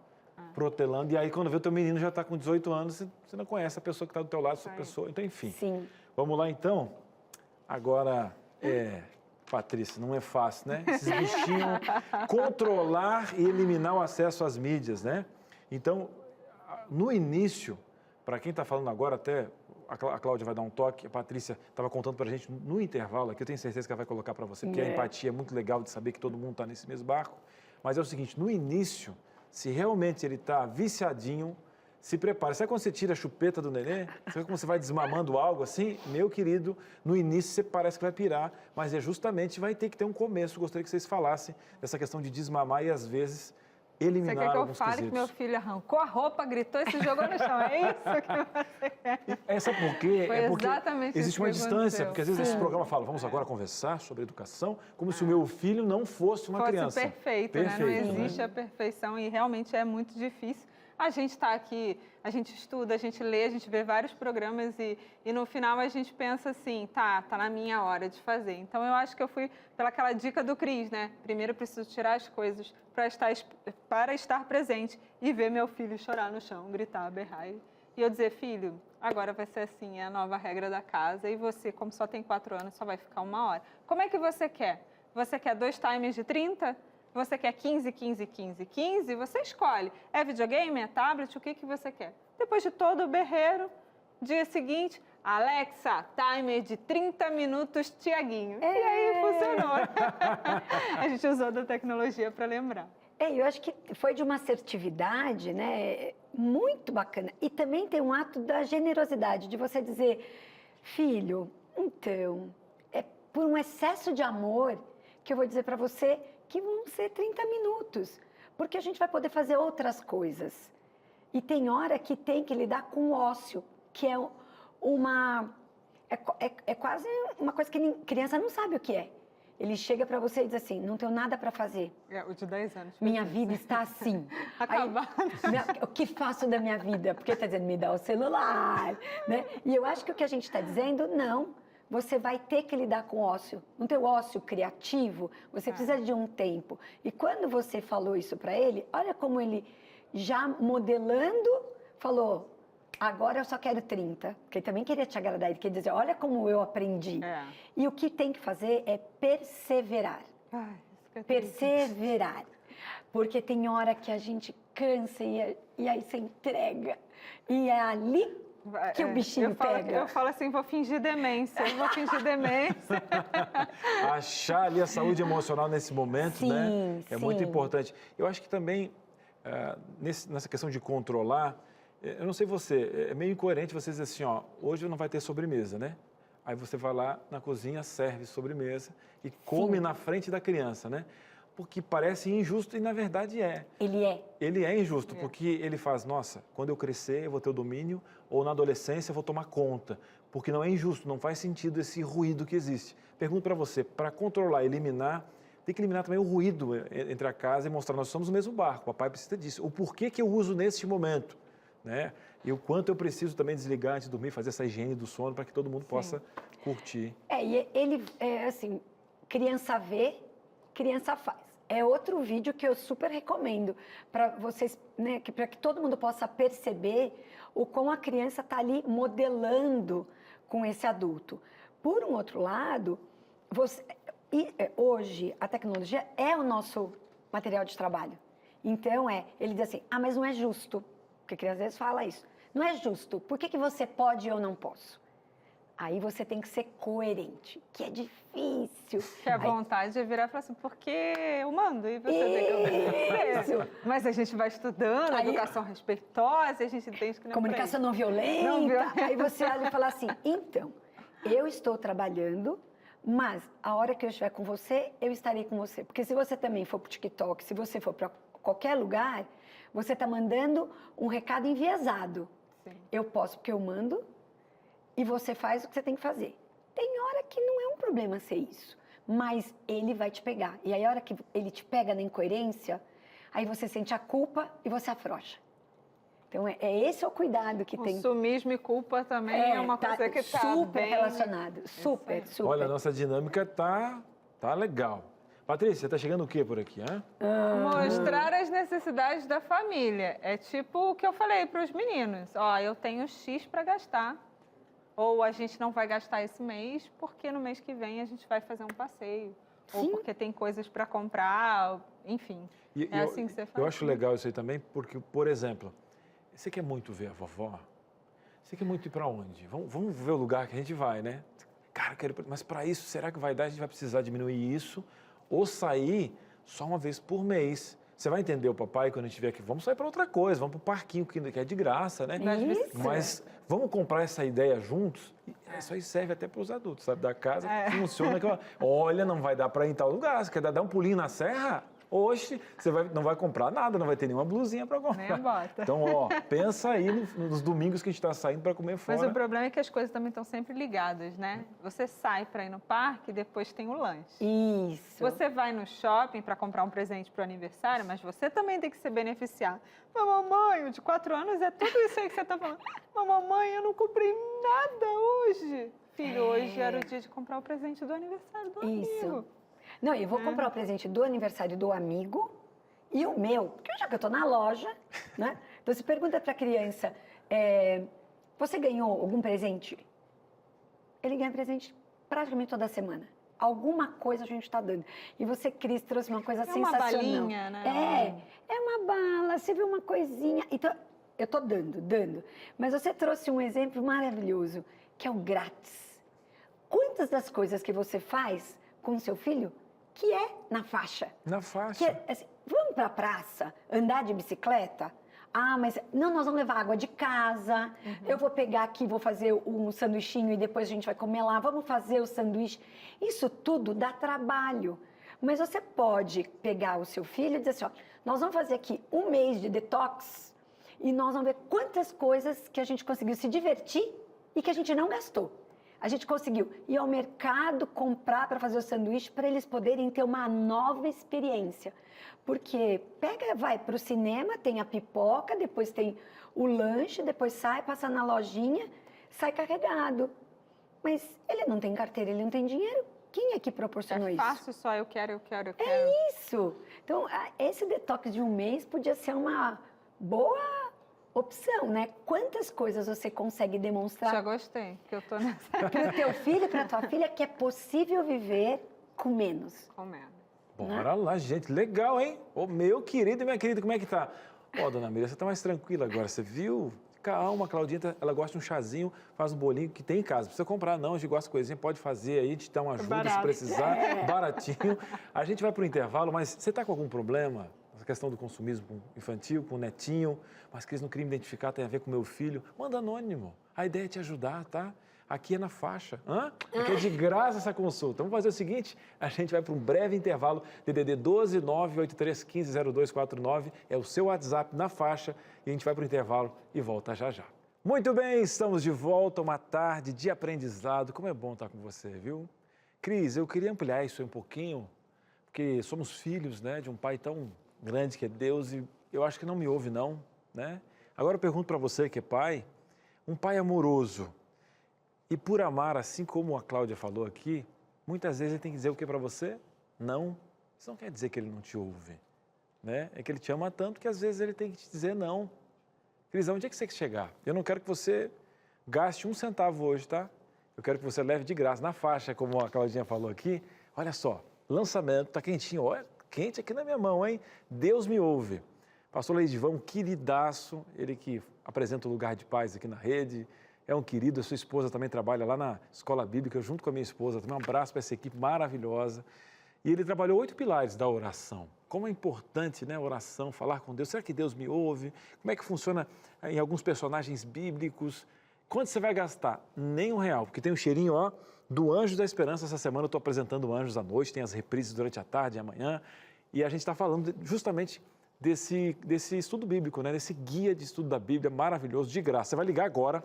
Speaker 1: protelando. E aí, quando vê o teu menino já está com 18 anos, você não conhece a pessoa que está do teu lado, essa pessoa. Então, enfim.
Speaker 3: Sim.
Speaker 1: Vamos lá, então? Agora, Patrícia, não é fácil, né? Esses bichinhos, controlar e eliminar o acesso às mídias, né? Então, no início, para quem está falando agora, até a Cláudia vai dar um toque, a Patrícia estava contando para a gente no intervalo aqui, eu tenho certeza que ela vai colocar para você, porque a empatia é muito legal de saber que todo mundo está nesse mesmo barco. Mas é o seguinte, no início, se realmente ele está viciadinho, se prepare. Sabe quando você tira a chupeta do neném? Sabe como você vai desmamando algo assim? Meu querido, no início você parece que vai pirar, mas justamente vai ter que ter um começo. Gostaria que vocês falassem dessa questão de desmamar e, às vezes, eliminar
Speaker 2: alguns quesitos. Você quer que eu fale
Speaker 1: quesitos.
Speaker 2: que meu filho arrancou a roupa, gritou e se jogou no chão? É isso que você quer?
Speaker 1: Essa porque,
Speaker 2: Foi
Speaker 1: porque
Speaker 2: exatamente
Speaker 1: existe
Speaker 2: isso
Speaker 1: uma
Speaker 2: que
Speaker 1: distância,
Speaker 2: aconteceu.
Speaker 1: porque às vezes esse programa fala, vamos agora conversar sobre educação, como se o meu filho não fosse uma criança.
Speaker 2: Perfeito, né? Não existe a perfeição e realmente é muito difícil. A gente está aqui, a gente estuda, a gente lê, a gente vê vários programas e no final a gente pensa assim, tá na minha hora de fazer. Então eu acho que eu fui pelaquela dica do Cris, né? Primeiro eu preciso tirar as coisas para estar presente e ver meu filho chorar no chão, gritar, berrar. E eu dizer, filho, agora vai ser assim, é a nova regra da casa e você, como só tem 4 anos, só vai ficar 1 hora. Como é que você quer? Você quer 2 timers de 30? Você quer 15, 15, 15, 15? Você escolhe. É videogame, é tablet, o que você quer? Depois de todo o berreiro, dia seguinte, Alexa, timer de 30 minutos, Tiaguinho. E aí funcionou. A gente usou da tecnologia para lembrar.
Speaker 3: Eu acho que foi de uma assertividade, né, muito bacana. E também tem um ato da generosidade, de você dizer, filho, então, é por um excesso de amor que eu vou dizer para você que vão ser 30 minutos, porque a gente vai poder fazer outras coisas. E tem hora que tem que lidar com o ócio, que é quase uma coisa que criança não sabe o que é. Ele chega para você e diz assim, não tenho nada para fazer.
Speaker 2: O de 10 anos.
Speaker 3: Minha vida está assim.
Speaker 2: Acabada.
Speaker 3: O que faço da minha vida? Porque está dizendo, me dá o celular, né? E eu acho que o que a gente está dizendo, não. Você vai ter que lidar com ócio. No teu ócio criativo, você precisa de um tempo. E quando você falou isso para ele, olha como ele, já modelando, falou, agora eu só quero 30. Porque ele também queria te agradar. Ele queria dizer, olha como eu aprendi. E o que tem que fazer é perseverar. Perseverar. Porque tem hora que a gente cansa e aí você entrega. E é ali que o bichinho pega.
Speaker 2: Eu falo assim, vou fingir demência.
Speaker 1: Achar ali a saúde emocional nesse momento, né? É muito importante. Eu acho que também, nessa questão de controlar, eu não sei você, é meio incoerente você dizer assim, ó, hoje não vai ter sobremesa, né? Aí você vai lá na cozinha, serve sobremesa e come na frente da criança, né? Porque parece injusto e, na verdade, é. Ele é injusto, porque ele faz, nossa, quando eu crescer, eu vou ter o domínio, ou na adolescência eu vou tomar conta. Porque não é injusto, não faz sentido esse ruído que existe. Pergunto para você, para controlar, eliminar, tem que eliminar também o ruído entre a casa e mostrar, nós somos o mesmo barco, o papai precisa disso. O porquê que eu uso neste momento, né? E o quanto eu preciso também desligar antes de dormir, fazer essa higiene do sono para que todo mundo possa curtir.
Speaker 3: E ele, assim, criança vê, criança faz. É outro vídeo que eu super recomendo para vocês, né, para que todo mundo possa perceber o como a criança está ali modelando com esse adulto. Por um outro lado, hoje a tecnologia é o nosso material de trabalho. Então ele diz assim, mas não é justo, porque a criança às vezes fala isso, não é justo, por que você pode e eu não posso? Aí você tem que ser coerente, que é difícil.
Speaker 2: Que a vontade é virar e falar assim, porque eu mando e você tem que obedecer. Mas a gente vai estudando, educação respeitosa, a gente entende que não
Speaker 3: comunicação não violenta. Aí você olha e fala assim, então, eu estou trabalhando, mas a hora que eu estiver com você, eu estarei com você. Porque se você também for para o TikTok, se você for para qualquer lugar, você está mandando um recado enviesado.
Speaker 2: Sim.
Speaker 3: Eu posso porque eu mando, e você faz o que você tem que fazer. Tem hora que não é um problema ser isso, mas ele vai te pegar. E aí, a hora que ele te pega na incoerência, aí você sente a culpa e você afrouxa. Então, esse é o cuidado que tem.
Speaker 2: Consumismo e culpa também é uma coisa que está
Speaker 3: super
Speaker 2: bem
Speaker 3: relacionado, super.
Speaker 1: Olha, a nossa dinâmica tá legal. Patrícia, tá chegando o quê por aqui, hein?
Speaker 2: Mostrar as necessidades da família. É tipo o que eu falei para os meninos. Ó, eu tenho X para gastar. Ou a gente não vai gastar esse mês porque no mês que vem a gente vai fazer um passeio.
Speaker 3: Sim.
Speaker 2: Ou porque tem coisas para comprar, enfim. Assim que você faz.
Speaker 1: Eu acho legal isso aí também, porque, por exemplo, você quer muito ver a vovó? Você quer muito ir para onde? Vamos ver o lugar que a gente vai, né? Cara, mas para isso, será que vai dar? A gente vai precisar diminuir isso ou sair só uma vez por mês. Você vai entender o papai quando a gente vier aqui. Vamos sair para outra coisa, vamos para o parquinho, que é de graça, né?
Speaker 3: Isso.
Speaker 1: Mas vamos comprar essa ideia juntos? Isso aí serve até para os adultos, sabe? Da casa, funciona. Olha, não vai dar para ir em tal lugar. Você quer dar um pulinho na serra? Oxe, você não vai comprar nada, não vai ter nenhuma blusinha para comprar.
Speaker 2: Nem a bota.
Speaker 1: Então, pensa aí nos domingos que a gente está saindo para comer fora.
Speaker 2: Mas o problema é que as coisas também estão sempre ligadas, né? Você sai para ir no parque e depois tem o lanche.
Speaker 3: Isso.
Speaker 2: Você vai no shopping para comprar um presente para o aniversário, mas você também tem que se beneficiar. Mas mamãe, o de 4 anos é tudo isso aí que você está falando. Mas mamãe, eu não comprei nada hoje. Filho, hoje era o dia de comprar o presente do aniversário do amigo.
Speaker 3: Não, eu vou comprar o presente do aniversário do amigo e o meu, porque já que eu estou na loja, né? Então, você pergunta para a criança, você ganhou algum presente? Ele ganha presente praticamente toda semana. Alguma coisa a gente está dando. E você, Cris, trouxe uma coisa sensacional.
Speaker 2: Uma balinha, né?
Speaker 3: É uma bala, você viu uma coisinha. Então, eu estou dando. Mas você trouxe um exemplo maravilhoso, que é o grátis. Quantas das coisas que você faz com o seu filho que é na faixa?
Speaker 1: Na faixa.
Speaker 3: Que é, assim, vamos para a praça, andar de bicicleta? Ah, mas não, nós vamos levar água de casa. Eu vou pegar aqui, vou fazer um sanduichinho e depois a gente vai comer lá. Vamos fazer o sanduíche. Isso tudo dá trabalho. Mas você pode pegar o seu filho e dizer assim, ó, nós vamos fazer aqui um mês de detox e nós vamos ver quantas coisas que a gente conseguiu se divertir e que a gente não gastou. A gente conseguiu ir ao mercado comprar para fazer o sanduíche para eles poderem ter uma nova experiência. Porque vai para o cinema, tem a pipoca, depois tem o lanche, depois sai, passa na lojinha, sai carregado. Mas ele não tem carteira, ele não tem dinheiro. Quem é que proporcionou isso?
Speaker 2: É fácil só, eu quero.
Speaker 3: É isso. Então, esse detox de um mês podia ser uma boa opção, né? Quantas coisas você consegue demonstrar?
Speaker 2: Já gostei, que eu tô nessa.
Speaker 3: Para o teu filho, para a tua filha, que é possível viver com menos.
Speaker 2: Com menos.
Speaker 1: Bora lá, gente. Legal, hein? Ô, meu querido e minha querida, como é que tá? Ó, dona Miriam, você tá mais tranquila agora, você viu? Calma, a Claudinha, ela gosta de um chazinho, faz um bolinho que tem em casa. Não precisa comprar, não. A gente gosta de coisinha, pode fazer aí, a gente dá uma ajuda se precisar, baratinho. A gente vai para o intervalo, mas você tá com algum problema? Essa questão do consumismo infantil, com o netinho, mas que eles não queriam identificar, tem a ver com o meu filho. Manda anônimo. A ideia é te ajudar, tá? Aqui é na faixa. Aqui é de graça essa consulta. Vamos fazer o seguinte, a gente vai para um breve intervalo. DDD 12 983 15 0249 é o seu WhatsApp na faixa e a gente vai para o intervalo e volta já já. Muito bem, estamos de volta, uma tarde de aprendizado. Como é bom estar com você, viu? Cris, eu queria ampliar isso um pouquinho, porque somos filhos, né, de um pai tão grande que é Deus e eu acho que não me ouve não, né? Agora eu pergunto para você que é pai, um pai amoroso e por amar, assim como a Cláudia falou aqui, muitas vezes ele tem que dizer o que para você? Não. Isso não quer dizer que ele não te ouve, né? É que ele te ama tanto que às vezes ele tem que te dizer não. Cris, onde é que você quer chegar? Eu não quero que você gaste 1 centavo hoje, tá? Eu quero que você leve de graça na faixa, como a Claudinha falou aqui. Olha só, lançamento, tá quentinho, olha, quente aqui na minha mão, hein? Deus me ouve. Pastor Leidivão, queridaço, ele que apresenta o Lugar de Paz aqui na rede, é um querido, a sua esposa também trabalha lá na Escola Bíblica, junto com a minha esposa, também um abraço para essa equipe maravilhosa. E ele trabalhou 8 pilares da oração. Como é importante, né, a oração, falar com Deus. Será que Deus me ouve? Como é que funciona em alguns personagens bíblicos? Quanto você vai gastar? Nem R$1, porque tem um cheirinho, ó, do Anjos da Esperança. Essa semana eu estou apresentando Anjos à noite, tem as reprises durante a tarde e amanhã. E a gente está falando justamente desse estudo bíblico, né, desse guia de estudo da Bíblia maravilhoso, de graça. Você vai ligar agora,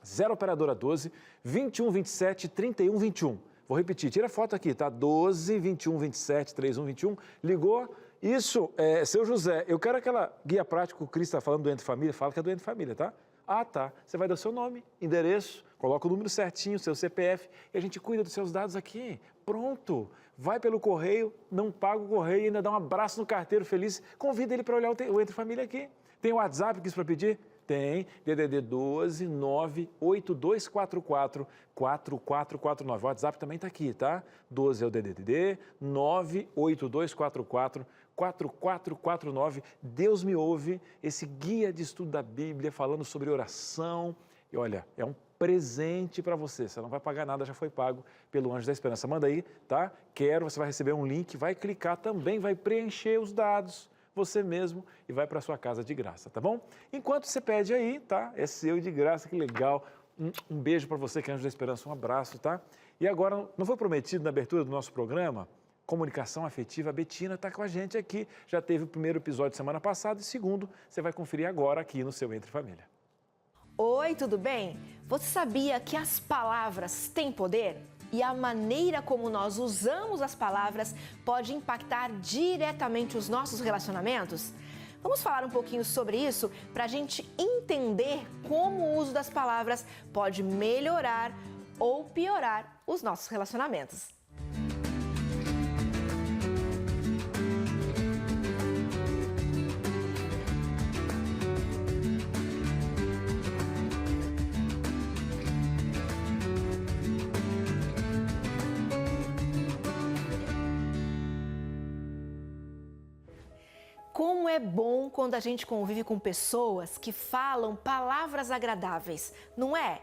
Speaker 1: 0 operadora 12 21 27 31 21. Vou repetir, tira a foto aqui, tá? 12 21 27 31 21. Ligou Isso, seu José, eu quero aquela guia prática que o Cris está falando do Entre Família, fala que é do Entre Família, tá? Ah, tá. Você vai dar o seu nome, endereço, coloca o número certinho, seu CPF, e a gente cuida dos seus dados aqui. Pronto. Vai pelo correio, não paga o correio e ainda dá um abraço no carteiro feliz. Convida ele para olhar o Entre Família aqui. Tem o WhatsApp que isso para pedir? Tem, DDD 12 98244 4449. O WhatsApp também está aqui, tá? 12 é o DDD 98244 4449. Deus me ouve, esse guia de estudo da Bíblia falando sobre oração. E olha, é um presente para você. Você não vai pagar nada, já foi pago pelo Anjo da Esperança. Manda aí, tá? Quero, você vai receber um link, vai clicar também, vai preencher os dados você mesmo e vai para sua casa de graça, tá bom? Enquanto você pede aí, tá? É seu de graça, que legal. Um beijo para você que é Anjo da Esperança, um abraço, tá? E agora, não foi prometido na abertura do nosso programa? Comunicação afetiva, a Betina está com a gente aqui. Já teve o primeiro episódio semana passada e o segundo você vai conferir agora aqui no seu Entre Família.
Speaker 4: Oi, tudo bem? Você sabia que as palavras têm poder? E a maneira como nós usamos as palavras pode impactar diretamente os nossos relacionamentos? Vamos falar um pouquinho sobre isso para a gente entender como o uso das palavras pode melhorar ou piorar os nossos relacionamentos. Como é bom quando a gente convive com pessoas que falam palavras agradáveis, não é?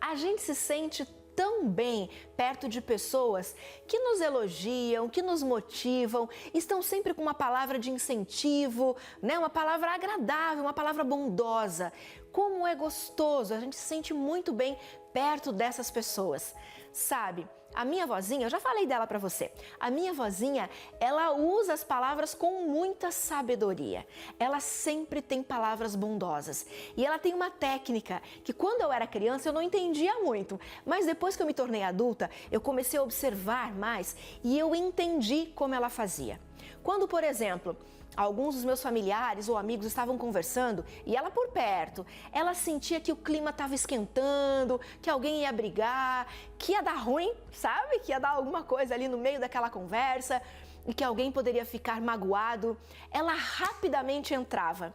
Speaker 4: A gente se sente tão bem perto de pessoas que nos elogiam, que nos motivam, estão sempre com uma palavra de incentivo, né? Uma palavra agradável, uma palavra bondosa. Como é gostoso, a gente se sente muito bem perto dessas pessoas. Sabe, a minha vozinha, eu já falei dela para você, a minha vozinha, ela usa as palavras com muita sabedoria. Ela sempre tem palavras bondosas. E ela tem uma técnica que quando eu era criança eu não entendia muito, mas depois que eu me tornei adulta, eu comecei a observar mais e eu entendi como ela fazia. Quando, por exemplo, alguns dos meus familiares ou amigos estavam conversando e ela por perto, ela sentia que o clima estava esquentando, que alguém ia brigar, que ia dar ruim, sabe? Que ia dar alguma coisa ali no meio daquela conversa e que alguém poderia ficar magoado. Ela rapidamente entrava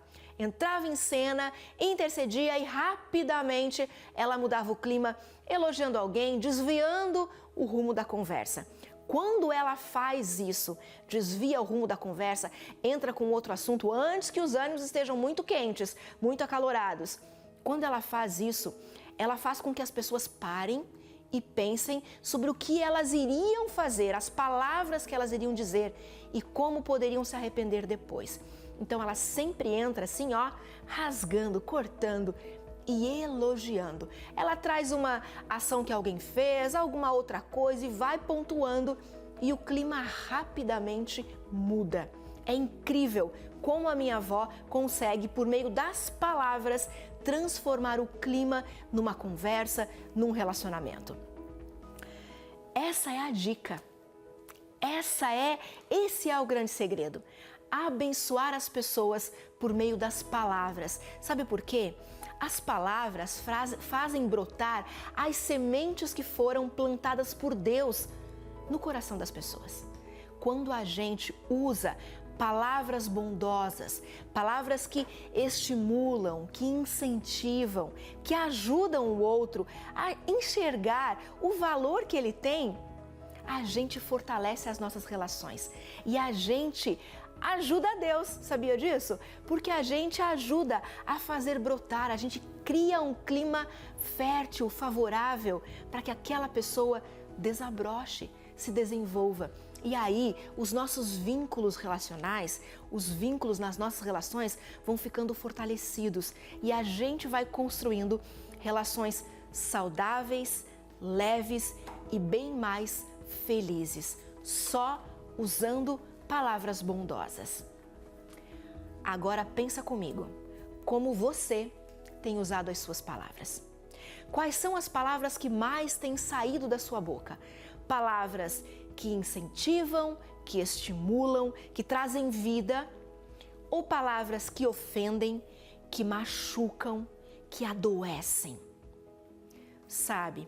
Speaker 4: em cena, intercedia e rapidamente ela mudava o clima, elogiando alguém, desviando o rumo da conversa. Quando ela faz isso, desvia o rumo da conversa, entra com outro assunto antes que os ânimos estejam muito quentes, muito acalorados. Quando ela faz isso, ela faz com que as pessoas parem e pensem sobre o que elas iriam fazer, as palavras que elas iriam dizer e como poderiam se arrepender depois. Então ela sempre entra assim, ó, rasgando, cortando e elogiando. Ela traz uma ação que alguém fez, alguma outra coisa e vai pontuando e o clima rapidamente muda. É incrível como a minha avó consegue, por meio das palavras, transformar o clima numa conversa, num relacionamento. Essa é a dica. Esse é o grande segredo. Abençoar as pessoas por meio das palavras. Sabe por quê? As palavras fazem brotar as sementes que foram plantadas por Deus no coração das pessoas. Quando a gente usa palavras bondosas, palavras que estimulam, que incentivam, que ajudam o outro a enxergar o valor que ele tem, a gente fortalece as nossas relações e a gente ajuda a Deus, sabia disso? Porque a gente ajuda a fazer brotar, a gente cria um clima fértil, favorável para que aquela pessoa desabroche, se desenvolva. E aí, os nossos vínculos relacionais, os vínculos nas nossas relações vão ficando fortalecidos e a gente vai construindo relações saudáveis, leves e bem mais felizes, só usando palavras bondosas. Agora pensa comigo, como você tem usado as suas palavras? Quais são as palavras que mais têm saído da sua boca? Palavras que incentivam, que estimulam, que trazem vida, ou palavras que ofendem, que machucam, que adoecem? Sabe,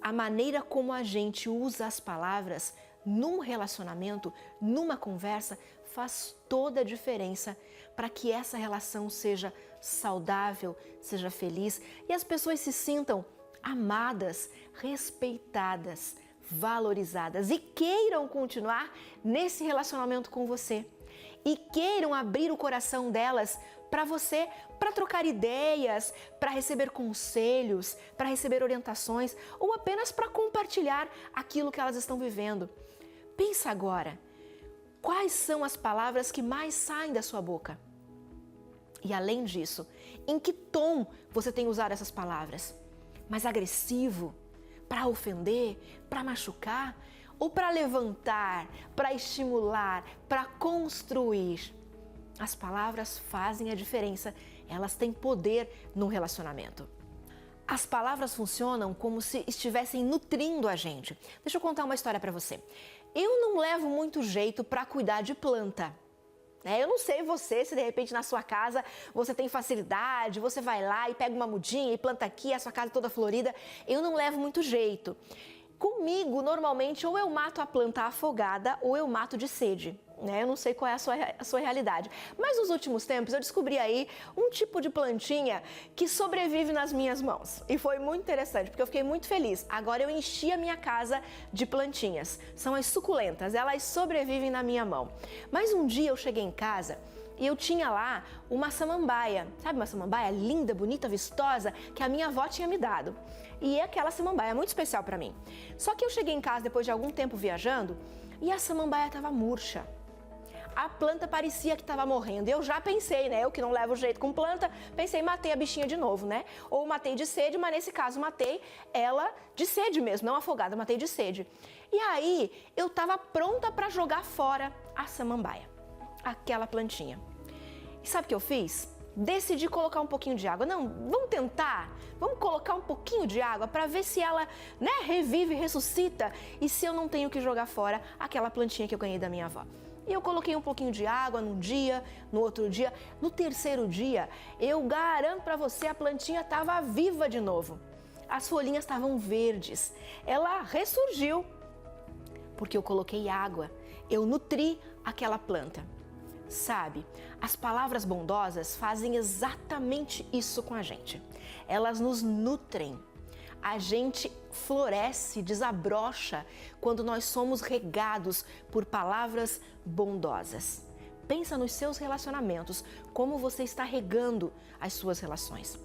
Speaker 4: a maneira como a gente usa as palavras num relacionamento, numa conversa, faz toda a diferença para que essa relação seja saudável, seja feliz e as pessoas se sintam amadas, respeitadas, valorizadas e queiram continuar nesse relacionamento com você. E queiram abrir o coração delas para você, para trocar ideias, para receber conselhos, para receber orientações ou apenas para compartilhar aquilo que elas estão vivendo. Pensa agora, quais são as palavras que mais saem da sua boca? E além disso, em que tom você tem usado essas palavras? Mais agressivo? Para ofender? Para machucar? Ou para levantar, para estimular, para construir? As palavras fazem a diferença, elas têm poder no relacionamento. As palavras funcionam como se estivessem nutrindo a gente. Deixa eu contar uma história para você. Eu não levo muito jeito para cuidar de planta. Eu não sei você, se de repente na sua casa você tem facilidade, você vai lá e pega uma mudinha e planta aqui, a sua casa toda florida. Eu não levo muito jeito. Comigo, normalmente, ou eu mato a planta afogada ou eu mato de sede. Eu não sei qual é a sua realidade. Mas nos últimos tempos eu descobri aí um tipo de plantinha que sobrevive nas minhas mãos. E foi muito interessante, porque eu fiquei muito feliz. Agora eu enchi a minha casa de plantinhas. São as suculentas, elas sobrevivem na minha mão. Mas um dia eu cheguei em casa e eu tinha lá uma samambaia. Sabe uma samambaia linda, bonita, vistosa, que a minha avó tinha me dado. E aquela samambaia é muito especial para mim. Só que eu cheguei em casa depois de algum tempo viajando e a samambaia estava murcha. A planta parecia que estava morrendo. Eu já pensei, eu que não levo jeito com planta, pensei, matei a bichinha de novo, Ou matei de sede, mas nesse caso matei ela de sede mesmo, não afogada, matei de sede. E aí eu estava pronta para jogar fora a samambaia, aquela plantinha. E sabe o que eu fiz? Decidi colocar um pouquinho de água. Não, vamos tentar, vamos colocar um pouquinho de água para ver se ela, revive, ressuscita e se eu não tenho que jogar fora aquela plantinha que eu ganhei da minha avó. E eu coloquei um pouquinho de água num dia, no outro dia. No terceiro dia, eu garanto para você, a plantinha estava viva de novo. As folhinhas estavam verdes. Ela ressurgiu, porque eu coloquei água. Eu nutri aquela planta. Sabe, as palavras bondosas fazem exatamente isso com a gente. Elas nos nutrem. A gente floresce, desabrocha quando nós somos regados por palavras bondosas. Pensa nos seus relacionamentos, como você está regando as suas relações.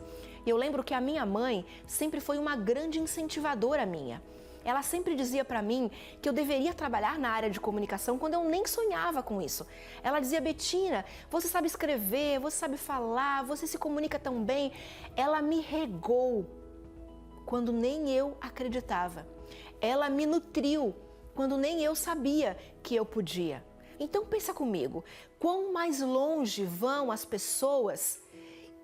Speaker 4: Eu lembro que a minha mãe sempre foi uma grande incentivadora minha. Ela sempre dizia para mim que eu deveria trabalhar na área de comunicação quando eu nem sonhava com isso. Ela dizia, Betina, você sabe escrever, você sabe falar, você se comunica tão bem. Ela me regou quando nem eu acreditava. Ela me nutriu quando nem eu sabia que eu podia. Então pensa comigo, quão mais longe vão as pessoas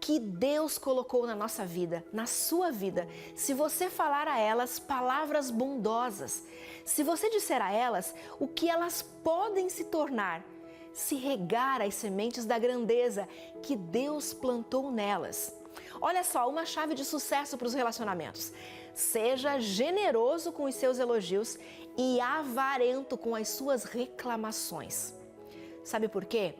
Speaker 4: que Deus colocou na nossa vida, na sua vida, se você falar a elas palavras bondosas, se você disser a elas o que elas podem se tornar, se regar as sementes da grandeza que Deus plantou nelas. Olha só, uma chave de sucesso para os relacionamentos. Seja generoso com os seus elogios e avarento com as suas reclamações. Sabe por quê?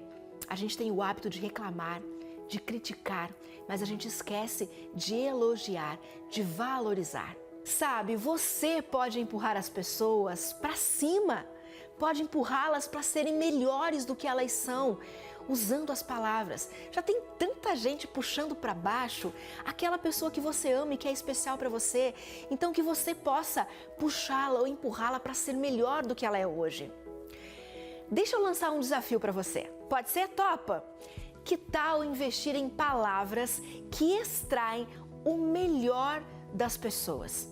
Speaker 4: A gente tem o hábito de reclamar, de criticar, mas a gente esquece de elogiar, de valorizar. Sabe, você pode empurrar as pessoas para cima, pode empurrá-las para serem melhores do que elas são, usando as palavras. Já tem tanta gente puxando para baixo aquela pessoa que você ama e que é especial para você, então que você possa puxá-la ou empurrá-la para ser melhor do que ela é hoje. Deixa eu lançar um desafio para você. Pode ser? Topa? Que tal investir em palavras que extraem o melhor das pessoas?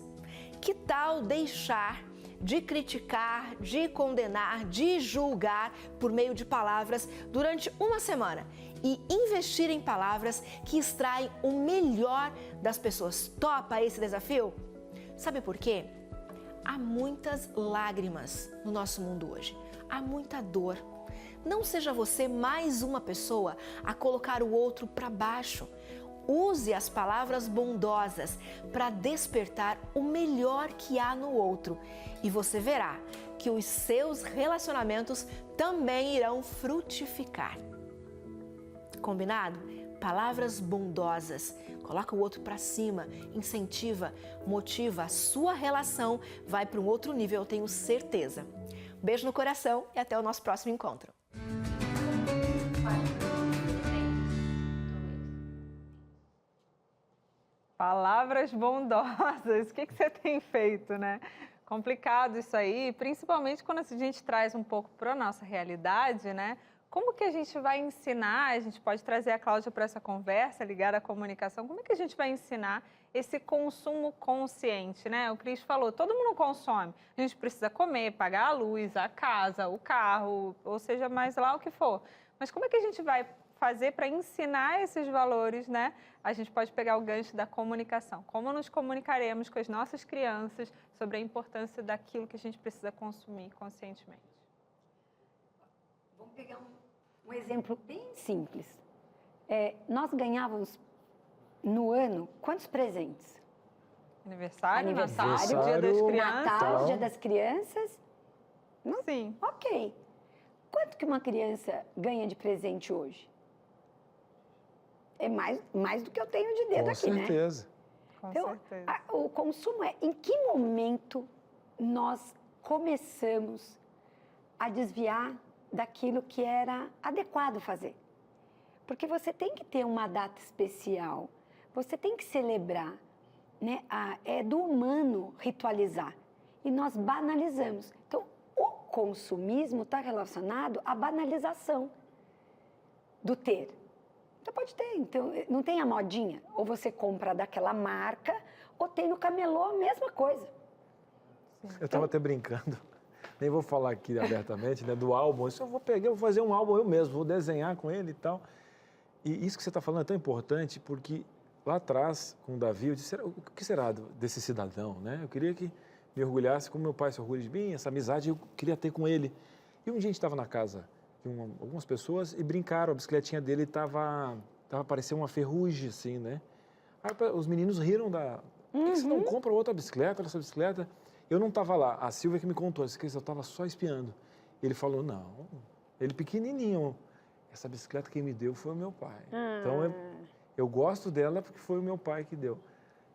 Speaker 4: Que tal deixar de criticar, de condenar, de julgar por meio de palavras durante uma semana e investir em palavras que extraem o melhor das pessoas? Topa esse desafio? Sabe por quê? há muitas lágrimas no nosso mundo hoje, há muita dor. Não seja você mais uma pessoa a colocar o outro para baixo. Use as palavras bondosas para despertar o melhor que há no outro e você verá que os seus relacionamentos também irão frutificar. Combinado? Palavras bondosas. Coloca o outro para cima, incentiva, motiva. A sua relação vai para um outro nível, eu tenho certeza. Beijo no coração e até o nosso próximo encontro.
Speaker 2: Palavras bondosas. O que você tem feito, né? Complicado isso aí, principalmente quando a gente traz um pouco para a nossa realidade, né? Como que a gente vai ensinar, a gente pode trazer a Cláudia para essa conversa, ligada à comunicação, como é que a gente vai ensinar esse consumo consciente, né? O Cris falou, todo mundo consome, a gente precisa comer, pagar a luz, a casa, o carro, ou seja, mais lá o que for. Mas como é que a gente vai fazer para ensinar esses valores, né? A gente pode pegar o gancho da comunicação. Como nos comunicaremos com as nossas crianças sobre a importância daquilo que a gente precisa consumir conscientemente?
Speaker 3: Vamos pegar um exemplo bem simples. Nós ganhávamos no ano quantos presentes?
Speaker 2: Aniversário, Natal,
Speaker 3: Aniversário,
Speaker 2: Dia das Crianças.
Speaker 3: Natal, Dia das Crianças.
Speaker 2: Sim.
Speaker 3: Ok. Quanto que uma criança ganha de presente hoje? É mais do que eu tenho de dedo aqui, né?
Speaker 1: Com certeza.
Speaker 2: Com
Speaker 3: Então,
Speaker 2: certeza.
Speaker 3: o consumo em que momento nós começamos a desviar daquilo que era adequado fazer? Porque você tem que ter uma data especial, você tem que celebrar, né? É do humano ritualizar e nós banalizamos. Então, o consumismo está relacionado à banalização do ter. Você pode ter, então, não tem a modinha, ou você compra daquela marca, ou tem no camelô a mesma coisa.
Speaker 1: Eu estava até brincando, nem vou falar aqui abertamente, né, do álbum. Isso eu vou pegar, eu vou fazer um álbum eu mesmo, vou desenhar com ele e tal. E isso que você está falando é tão importante, porque lá atrás, com o Davi, eu disse, o que será desse cidadão, né? Eu queria que me orgulhasse, como meu pai se orgulha de mim, essa amizade eu queria ter com ele. E um dia a gente estava na casa de algumas pessoas e brincaram, a bicicletinha dele estava parecendo uma ferrugem, assim, né? Aí os meninos riram por que você não compra outra bicicleta, essa bicicleta? Eu não estava lá, a Silvia que me contou, disse que eu estava só espiando. Ele falou, não, ele pequenininho, essa bicicleta quem me deu foi o meu pai. Então, eu gosto dela porque foi o meu pai que deu.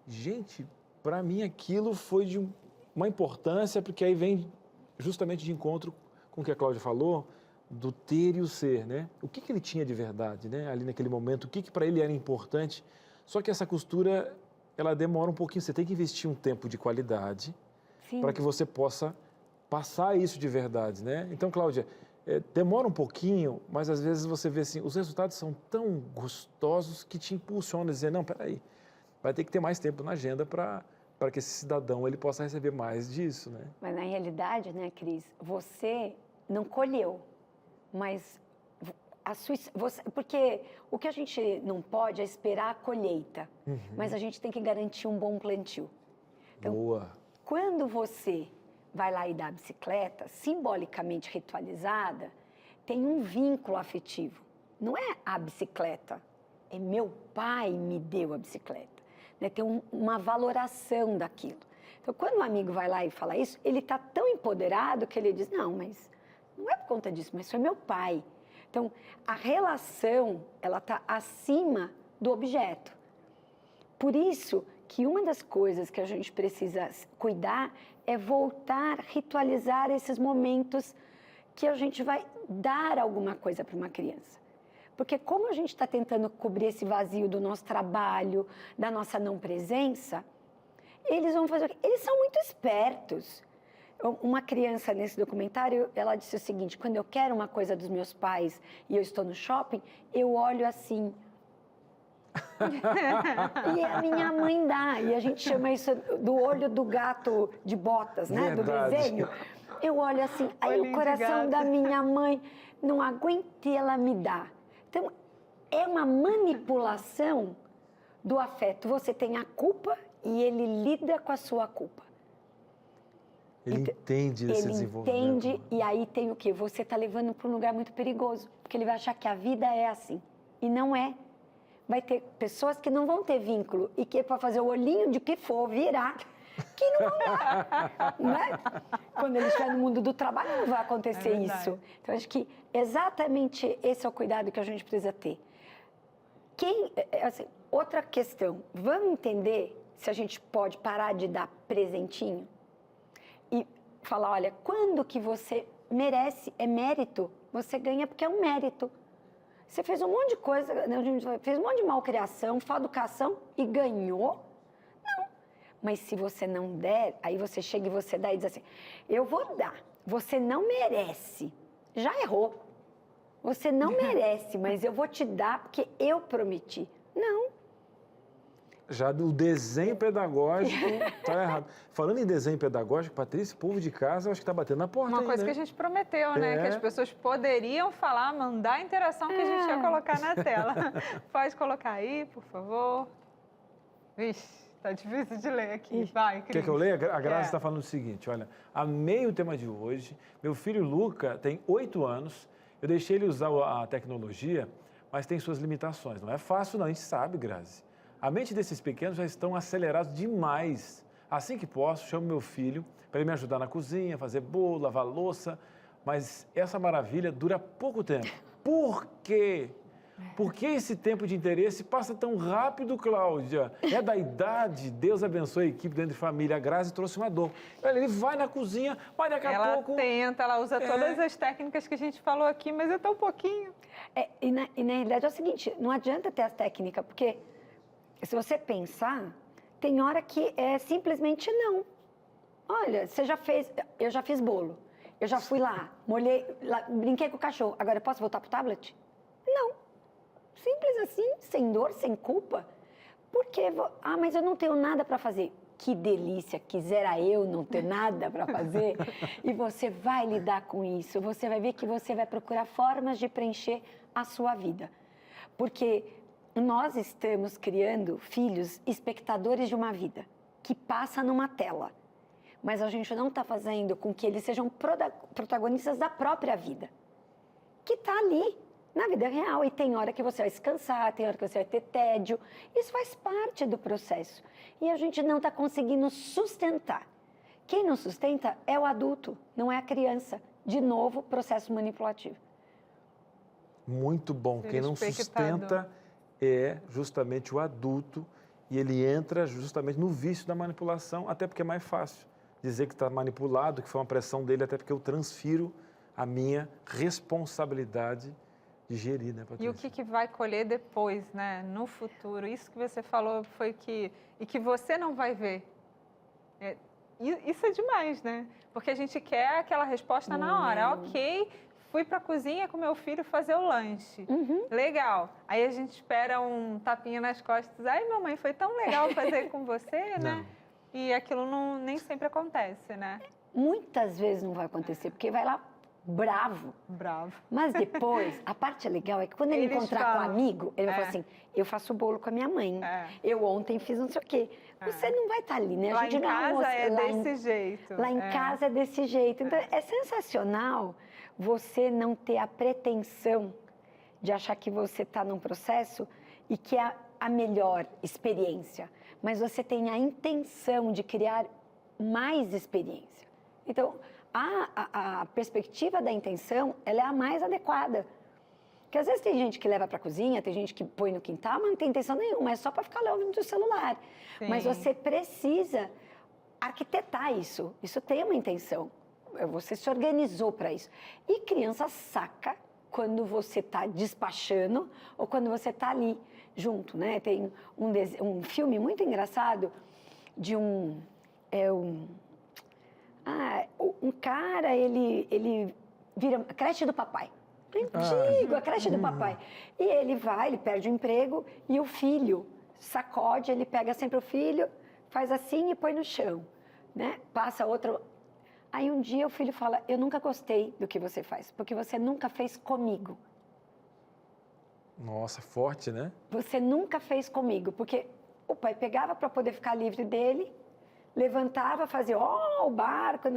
Speaker 1: Gente, para mim aquilo foi de uma importância, porque aí vem justamente de encontro com o que a Cláudia falou, do ter e o ser, né? O que ele tinha de verdade, né? Ali naquele momento, o que para ele era importante. Só que essa costura, ela demora um pouquinho. Você tem que investir um tempo de qualidade para que você possa passar isso de verdade, né? Então, Cláudia, demora um pouquinho, mas às vezes você vê assim, os resultados são tão gostosos que te impulsionam a dizer, não, peraí, vai ter que ter mais tempo na agenda para que esse cidadão ele possa receber mais disso, né?
Speaker 3: Mas na realidade, né, Cris, você não colheu, mas porque o que a gente não pode é esperar a colheita, mas a gente tem que garantir um bom plantio. Então,
Speaker 1: boa.
Speaker 3: Quando você vai lá e dá a bicicleta, simbolicamente ritualizada, tem um vínculo afetivo. Não é a bicicleta, é meu pai me deu a bicicleta. Né? Tem uma valoração daquilo. Então, quando um amigo vai lá e fala isso, ele está tão empoderado que ele diz, não, mas não é por conta disso, mas foi meu pai. Então, a relação, ela está acima do objeto. Por isso que uma das coisas que a gente precisa cuidar é voltar a ritualizar esses momentos que a gente vai dar alguma coisa para uma criança. Porque como a gente está tentando cobrir esse vazio do nosso trabalho, da nossa não presença, eles vão fazer o quê? Eles são muito espertos. Uma criança nesse documentário, ela disse o seguinte, quando eu quero uma coisa dos meus pais e eu estou no shopping, eu olho assim. E a minha mãe dá, e a gente chama isso do olho do gato de botas, né?
Speaker 1: Verdade.
Speaker 3: Do desenho. Eu olho assim, aí o coração da minha mãe não aguenta e ela me dá. Então, é uma manipulação do afeto. Você tem a culpa e ele lida com a sua culpa.
Speaker 1: Ele entende esse desenvolvimento.
Speaker 3: Ele entende, e aí tem o quê? Você está levando para um lugar muito perigoso, porque ele vai achar que a vida é assim, e não é. Vai ter pessoas que não vão ter vínculo, e que para fazer o olhinho de que for, virar, que não vão dar, né? Quando ele estiver no mundo do trabalho, não vai acontecer isso. Então, acho que exatamente esse é o cuidado que a gente precisa ter. Assim, outra questão, vamos entender se a gente pode parar de dar presentinho? E falar, olha, quando que você merece, é mérito, você ganha porque é um mérito. Você fez um monte de coisa, fez um monte de malcriação, falta educação e ganhou? Não. Mas se você não der, aí você chega e você dá e diz assim, eu vou dar, você não merece. Já errou. Você não merece, mas eu vou te dar porque eu prometi. Não.
Speaker 1: Já o desenho pedagógico está errado. Falando em desenho pedagógico, Patrícia, o povo de casa, eu acho que está batendo na porta.
Speaker 2: Uma
Speaker 1: aí,
Speaker 2: coisa
Speaker 1: né?
Speaker 2: que a gente prometeu, né? Que as pessoas poderiam falar, mandar a interação que a gente ia colocar na tela. Pode colocar aí, por favor. Vixe, tá difícil de ler aqui. Vai, Cris.
Speaker 1: Quer que eu leia? A Graça está falando o seguinte, olha, amei o tema de hoje. Meu filho Luca tem 8 anos. Eu deixei ele usar a tecnologia, mas tem suas limitações. Não é fácil, não. A gente sabe, Grazi. A mente desses pequenos já estão acelerados demais. Assim que posso, chamo meu filho para ele me ajudar na cozinha, fazer bolo, lavar louça. Mas essa maravilha dura pouco tempo. Por quê? Por que esse tempo de interesse passa tão rápido, Cláudia? É da idade. Deus abençoe a equipe dentro de família. A Grazi trouxe uma dor. Ele vai na cozinha, mas daqui a pouco...
Speaker 2: Ela tenta, ela usa todas as técnicas que a gente falou aqui, mas é tão pouquinho.
Speaker 3: E na realidade é o seguinte, não adianta ter as técnicas, porque... Se você pensar, tem hora que é simplesmente não. Olha, você já fez, eu já fiz bolo, eu já fui lá, molhei, brinquei com o cachorro, agora eu posso voltar pro tablet? Não. Simples assim, sem dor, sem culpa. Porque, mas eu não tenho nada para fazer. Que delícia, quisera eu não ter nada para fazer. E você vai lidar com isso, você vai ver que você vai procurar formas de preencher a sua vida. Porque... nós estamos criando filhos espectadores de uma vida que passa numa tela, mas a gente não está fazendo com que eles sejam protagonistas da própria vida, que está ali, na vida real. E tem hora que você vai se cansar, tem hora que você vai ter tédio, isso faz parte do processo. E a gente não está conseguindo sustentar. Quem não sustenta é o adulto, não é a criança. De novo, processo manipulativo.
Speaker 1: Muito bom. Quem não sustenta... é justamente o adulto e ele entra justamente no vício da manipulação, até porque é mais fácil dizer que está manipulado, que foi uma pressão dele, até porque eu transfiro a minha responsabilidade de gerir, né, Patrícia?
Speaker 2: E o que vai colher depois, né, no futuro? Isso que você falou foi que... e que você não vai ver. Isso é demais, né? Porque a gente quer aquela resposta na hora. Ok... fui para a cozinha com meu filho fazer o lanche. Legal. Aí a gente espera um tapinha nas costas. Ai, mamãe, foi tão legal fazer com você, né? E aquilo nem sempre acontece, né?
Speaker 3: Muitas vezes não vai acontecer, porque vai lá bravo. Mas depois, a parte legal é que quando ele encontrar com um amigo, ele vai falar assim, eu faço bolo com a minha mãe. Eu ontem fiz não sei o quê. Você não vai estar ali, né?
Speaker 2: Lá em casa é desse jeito.
Speaker 3: Lá em casa é desse jeito. Então, é sensacional você não ter a pretensão de achar que você está num processo e que é a melhor experiência, mas você tem a intenção de criar mais experiência. Então, a perspectiva da intenção, ela é a mais adequada. Porque às vezes tem gente que leva para a cozinha, tem gente que põe no quintal, mas não tem intenção nenhuma, é só para ficar lá ouvindo o celular. Sim. Mas você precisa arquitetar isso, isso tem uma intenção. Você se organizou para isso. E criança saca quando você está despachando ou quando você está ali junto, né? Tem um filme muito engraçado de um cara, ele vira a creche do papai. Antigo, a creche do papai. E ele perde o emprego e o filho sacode, ele pega sempre o filho, faz assim e põe no chão, né? Passa outro... Aí um dia o filho fala, eu nunca gostei do que você faz, porque você nunca fez comigo.
Speaker 1: Nossa, forte, né?
Speaker 3: Você nunca fez comigo, porque o pai pegava para poder ficar livre dele, levantava, fazia, o barco,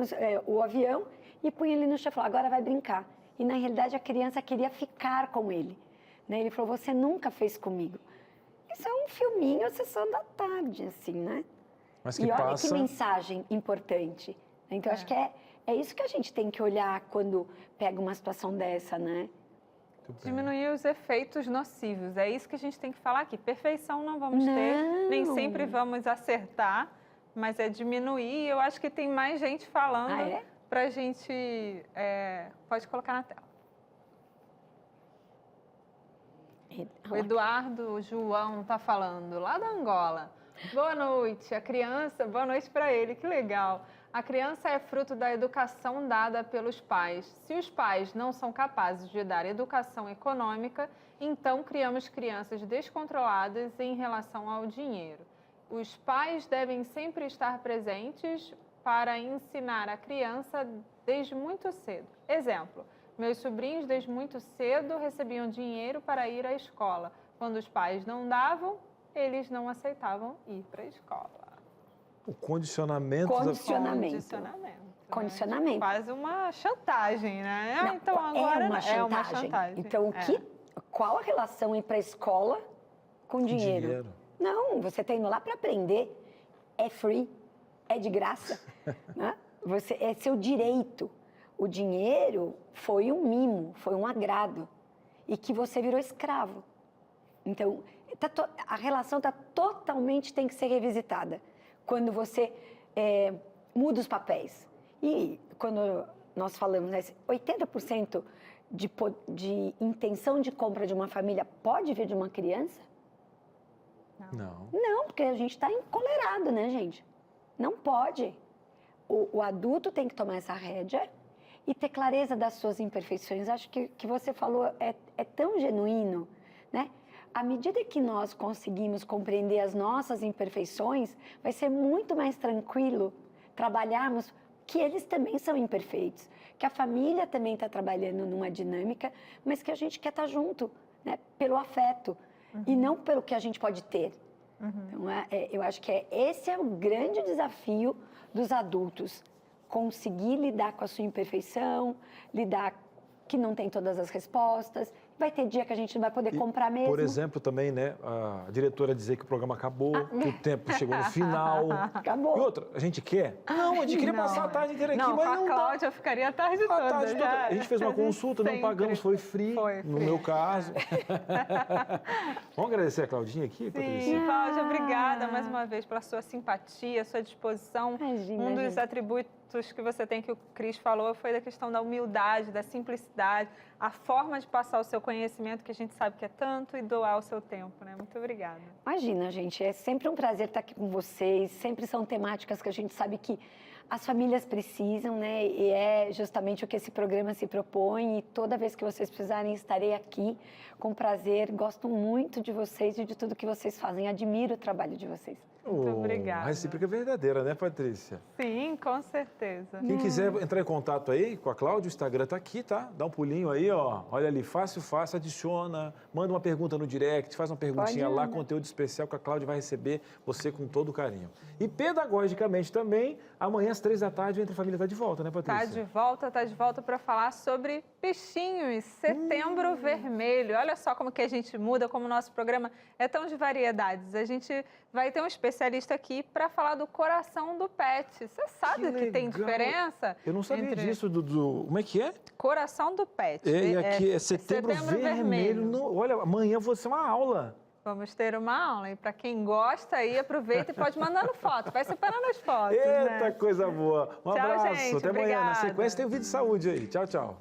Speaker 3: o avião, e punha ele no chão e falava, agora vai brincar. E, na realidade, a criança queria ficar com ele. Né? Ele falou, você nunca fez comigo. Isso é um filminho, a sessão da tarde, assim, né?
Speaker 1: Mas que
Speaker 3: e olha
Speaker 1: passa...
Speaker 3: que mensagem importante. Então, acho que é isso que a gente tem que olhar quando pega uma situação dessa, né?
Speaker 2: Diminuir os efeitos nocivos. É isso que a gente tem que falar aqui. Perfeição não vamos ter, nem sempre vamos acertar, mas é diminuir. Eu acho que tem mais gente falando pra gente... pode colocar na tela. O Eduardo João está falando, lá da Angola. Boa noite, boa noite para ele, que legal. A criança é fruto da educação dada pelos pais. Se os pais não são capazes de dar educação econômica, então criamos crianças descontroladas em relação ao dinheiro. Os pais devem sempre estar presentes para ensinar a criança desde muito cedo. Exemplo, meus sobrinhos desde muito cedo recebiam dinheiro para ir à escola. Quando os pais não davam, eles não aceitavam ir para a escola.
Speaker 1: O condicionamento.
Speaker 3: Condicionamento.
Speaker 2: Quase uma chantagem, né?
Speaker 3: Não,
Speaker 2: então agora
Speaker 3: é uma chantagem. Então, qual a relação ir para a escola com dinheiro? Não, você está indo lá para aprender. É free, é de graça. Né? É seu direito. O dinheiro foi um mimo, foi um agrado. E que você virou escravo. Então, a relação tem que ser revisitada. Quando você muda os papéis. E quando nós falamos, né, 80% de intenção de compra de uma família pode vir de uma criança?
Speaker 1: Não.
Speaker 3: Não, porque a gente está encolerado, né, gente? Não pode. O adulto tem que tomar essa rédea e ter clareza das suas imperfeições. Acho que você falou é tão genuíno, né? À medida que nós conseguimos compreender as nossas imperfeições, vai ser muito mais tranquilo trabalharmos que eles também são imperfeitos, que a família também está trabalhando numa dinâmica, mas que a gente quer estar junto, né? Pelo afeto e não pelo que a gente pode ter. Então, eu acho que esse é o grande desafio dos adultos, conseguir lidar com a sua imperfeição, lidar que não tem todas as respostas. Vai ter dia que a gente não vai poder comprar mesmo.
Speaker 1: Por exemplo, também, né, a diretora dizer que o programa acabou, que o tempo chegou no final.
Speaker 3: Acabou.
Speaker 1: E outra, a gente quer? Não, a gente queria passar a tarde inteira aqui, mas não
Speaker 2: dá. Com a Cláudia eu ficaria a tarde toda.
Speaker 1: A gente fez uma consulta, não pagamos, foi free, no meu caso. Vamos agradecer a Claudinha aqui, Patrícia?
Speaker 2: Sim, Cláudia, obrigada mais uma vez pela sua simpatia, sua disposição.
Speaker 3: Imagina,
Speaker 2: um dos atributos que você tem, que o Cris falou, foi da questão da humildade, da simplicidade, a forma de passar o seu conhecimento, que a gente sabe que é tanto, e doar o seu tempo, né? Muito obrigada.
Speaker 3: Imagina, gente, é sempre um prazer estar aqui com vocês, sempre são temáticas que a gente sabe que as famílias precisam, né? E é justamente o que esse programa se propõe, e toda vez que vocês precisarem, estarei aqui com prazer. Gosto muito de vocês e de tudo que vocês fazem, admiro o trabalho de vocês.
Speaker 2: Muito obrigada.
Speaker 1: A recíproca é verdadeira, né, Patrícia?
Speaker 2: Sim, com certeza.
Speaker 1: Quem quiser entrar em contato aí com a Cláudia, o Instagram tá aqui, tá? Dá um pulinho aí, ó. Olha ali, fácil, adiciona, manda uma pergunta no direct, faz uma perguntinha lá, conteúdo especial que a Cláudia vai receber você com todo carinho. E pedagogicamente também, amanhã às 3h o Entre Família tá de volta, né, Patrícia?
Speaker 2: Tá de volta para falar sobre peixinhos, Setembro Vermelho. Olha só como que a gente muda, como o nosso programa é tão de variedades. A gente vai ter um especialista aqui para falar do coração do pet. Você sabe que tem diferença?
Speaker 1: Eu não sabia disso, Como é que é?
Speaker 2: Coração do pet.
Speaker 1: E aqui é Setembro Vermelho. Olha, amanhã vai ser uma aula.
Speaker 2: Vamos ter uma aula. E para quem gosta aí, aproveita e pode mandando foto. Vai separando as fotos,
Speaker 1: Eita,
Speaker 2: né?
Speaker 1: coisa boa. Um
Speaker 2: Tchau,
Speaker 1: abraço.
Speaker 2: gente.
Speaker 1: Até amanhã.
Speaker 2: Obrigada.
Speaker 1: Na sequência tem o vídeo de saúde aí. Tchau, tchau.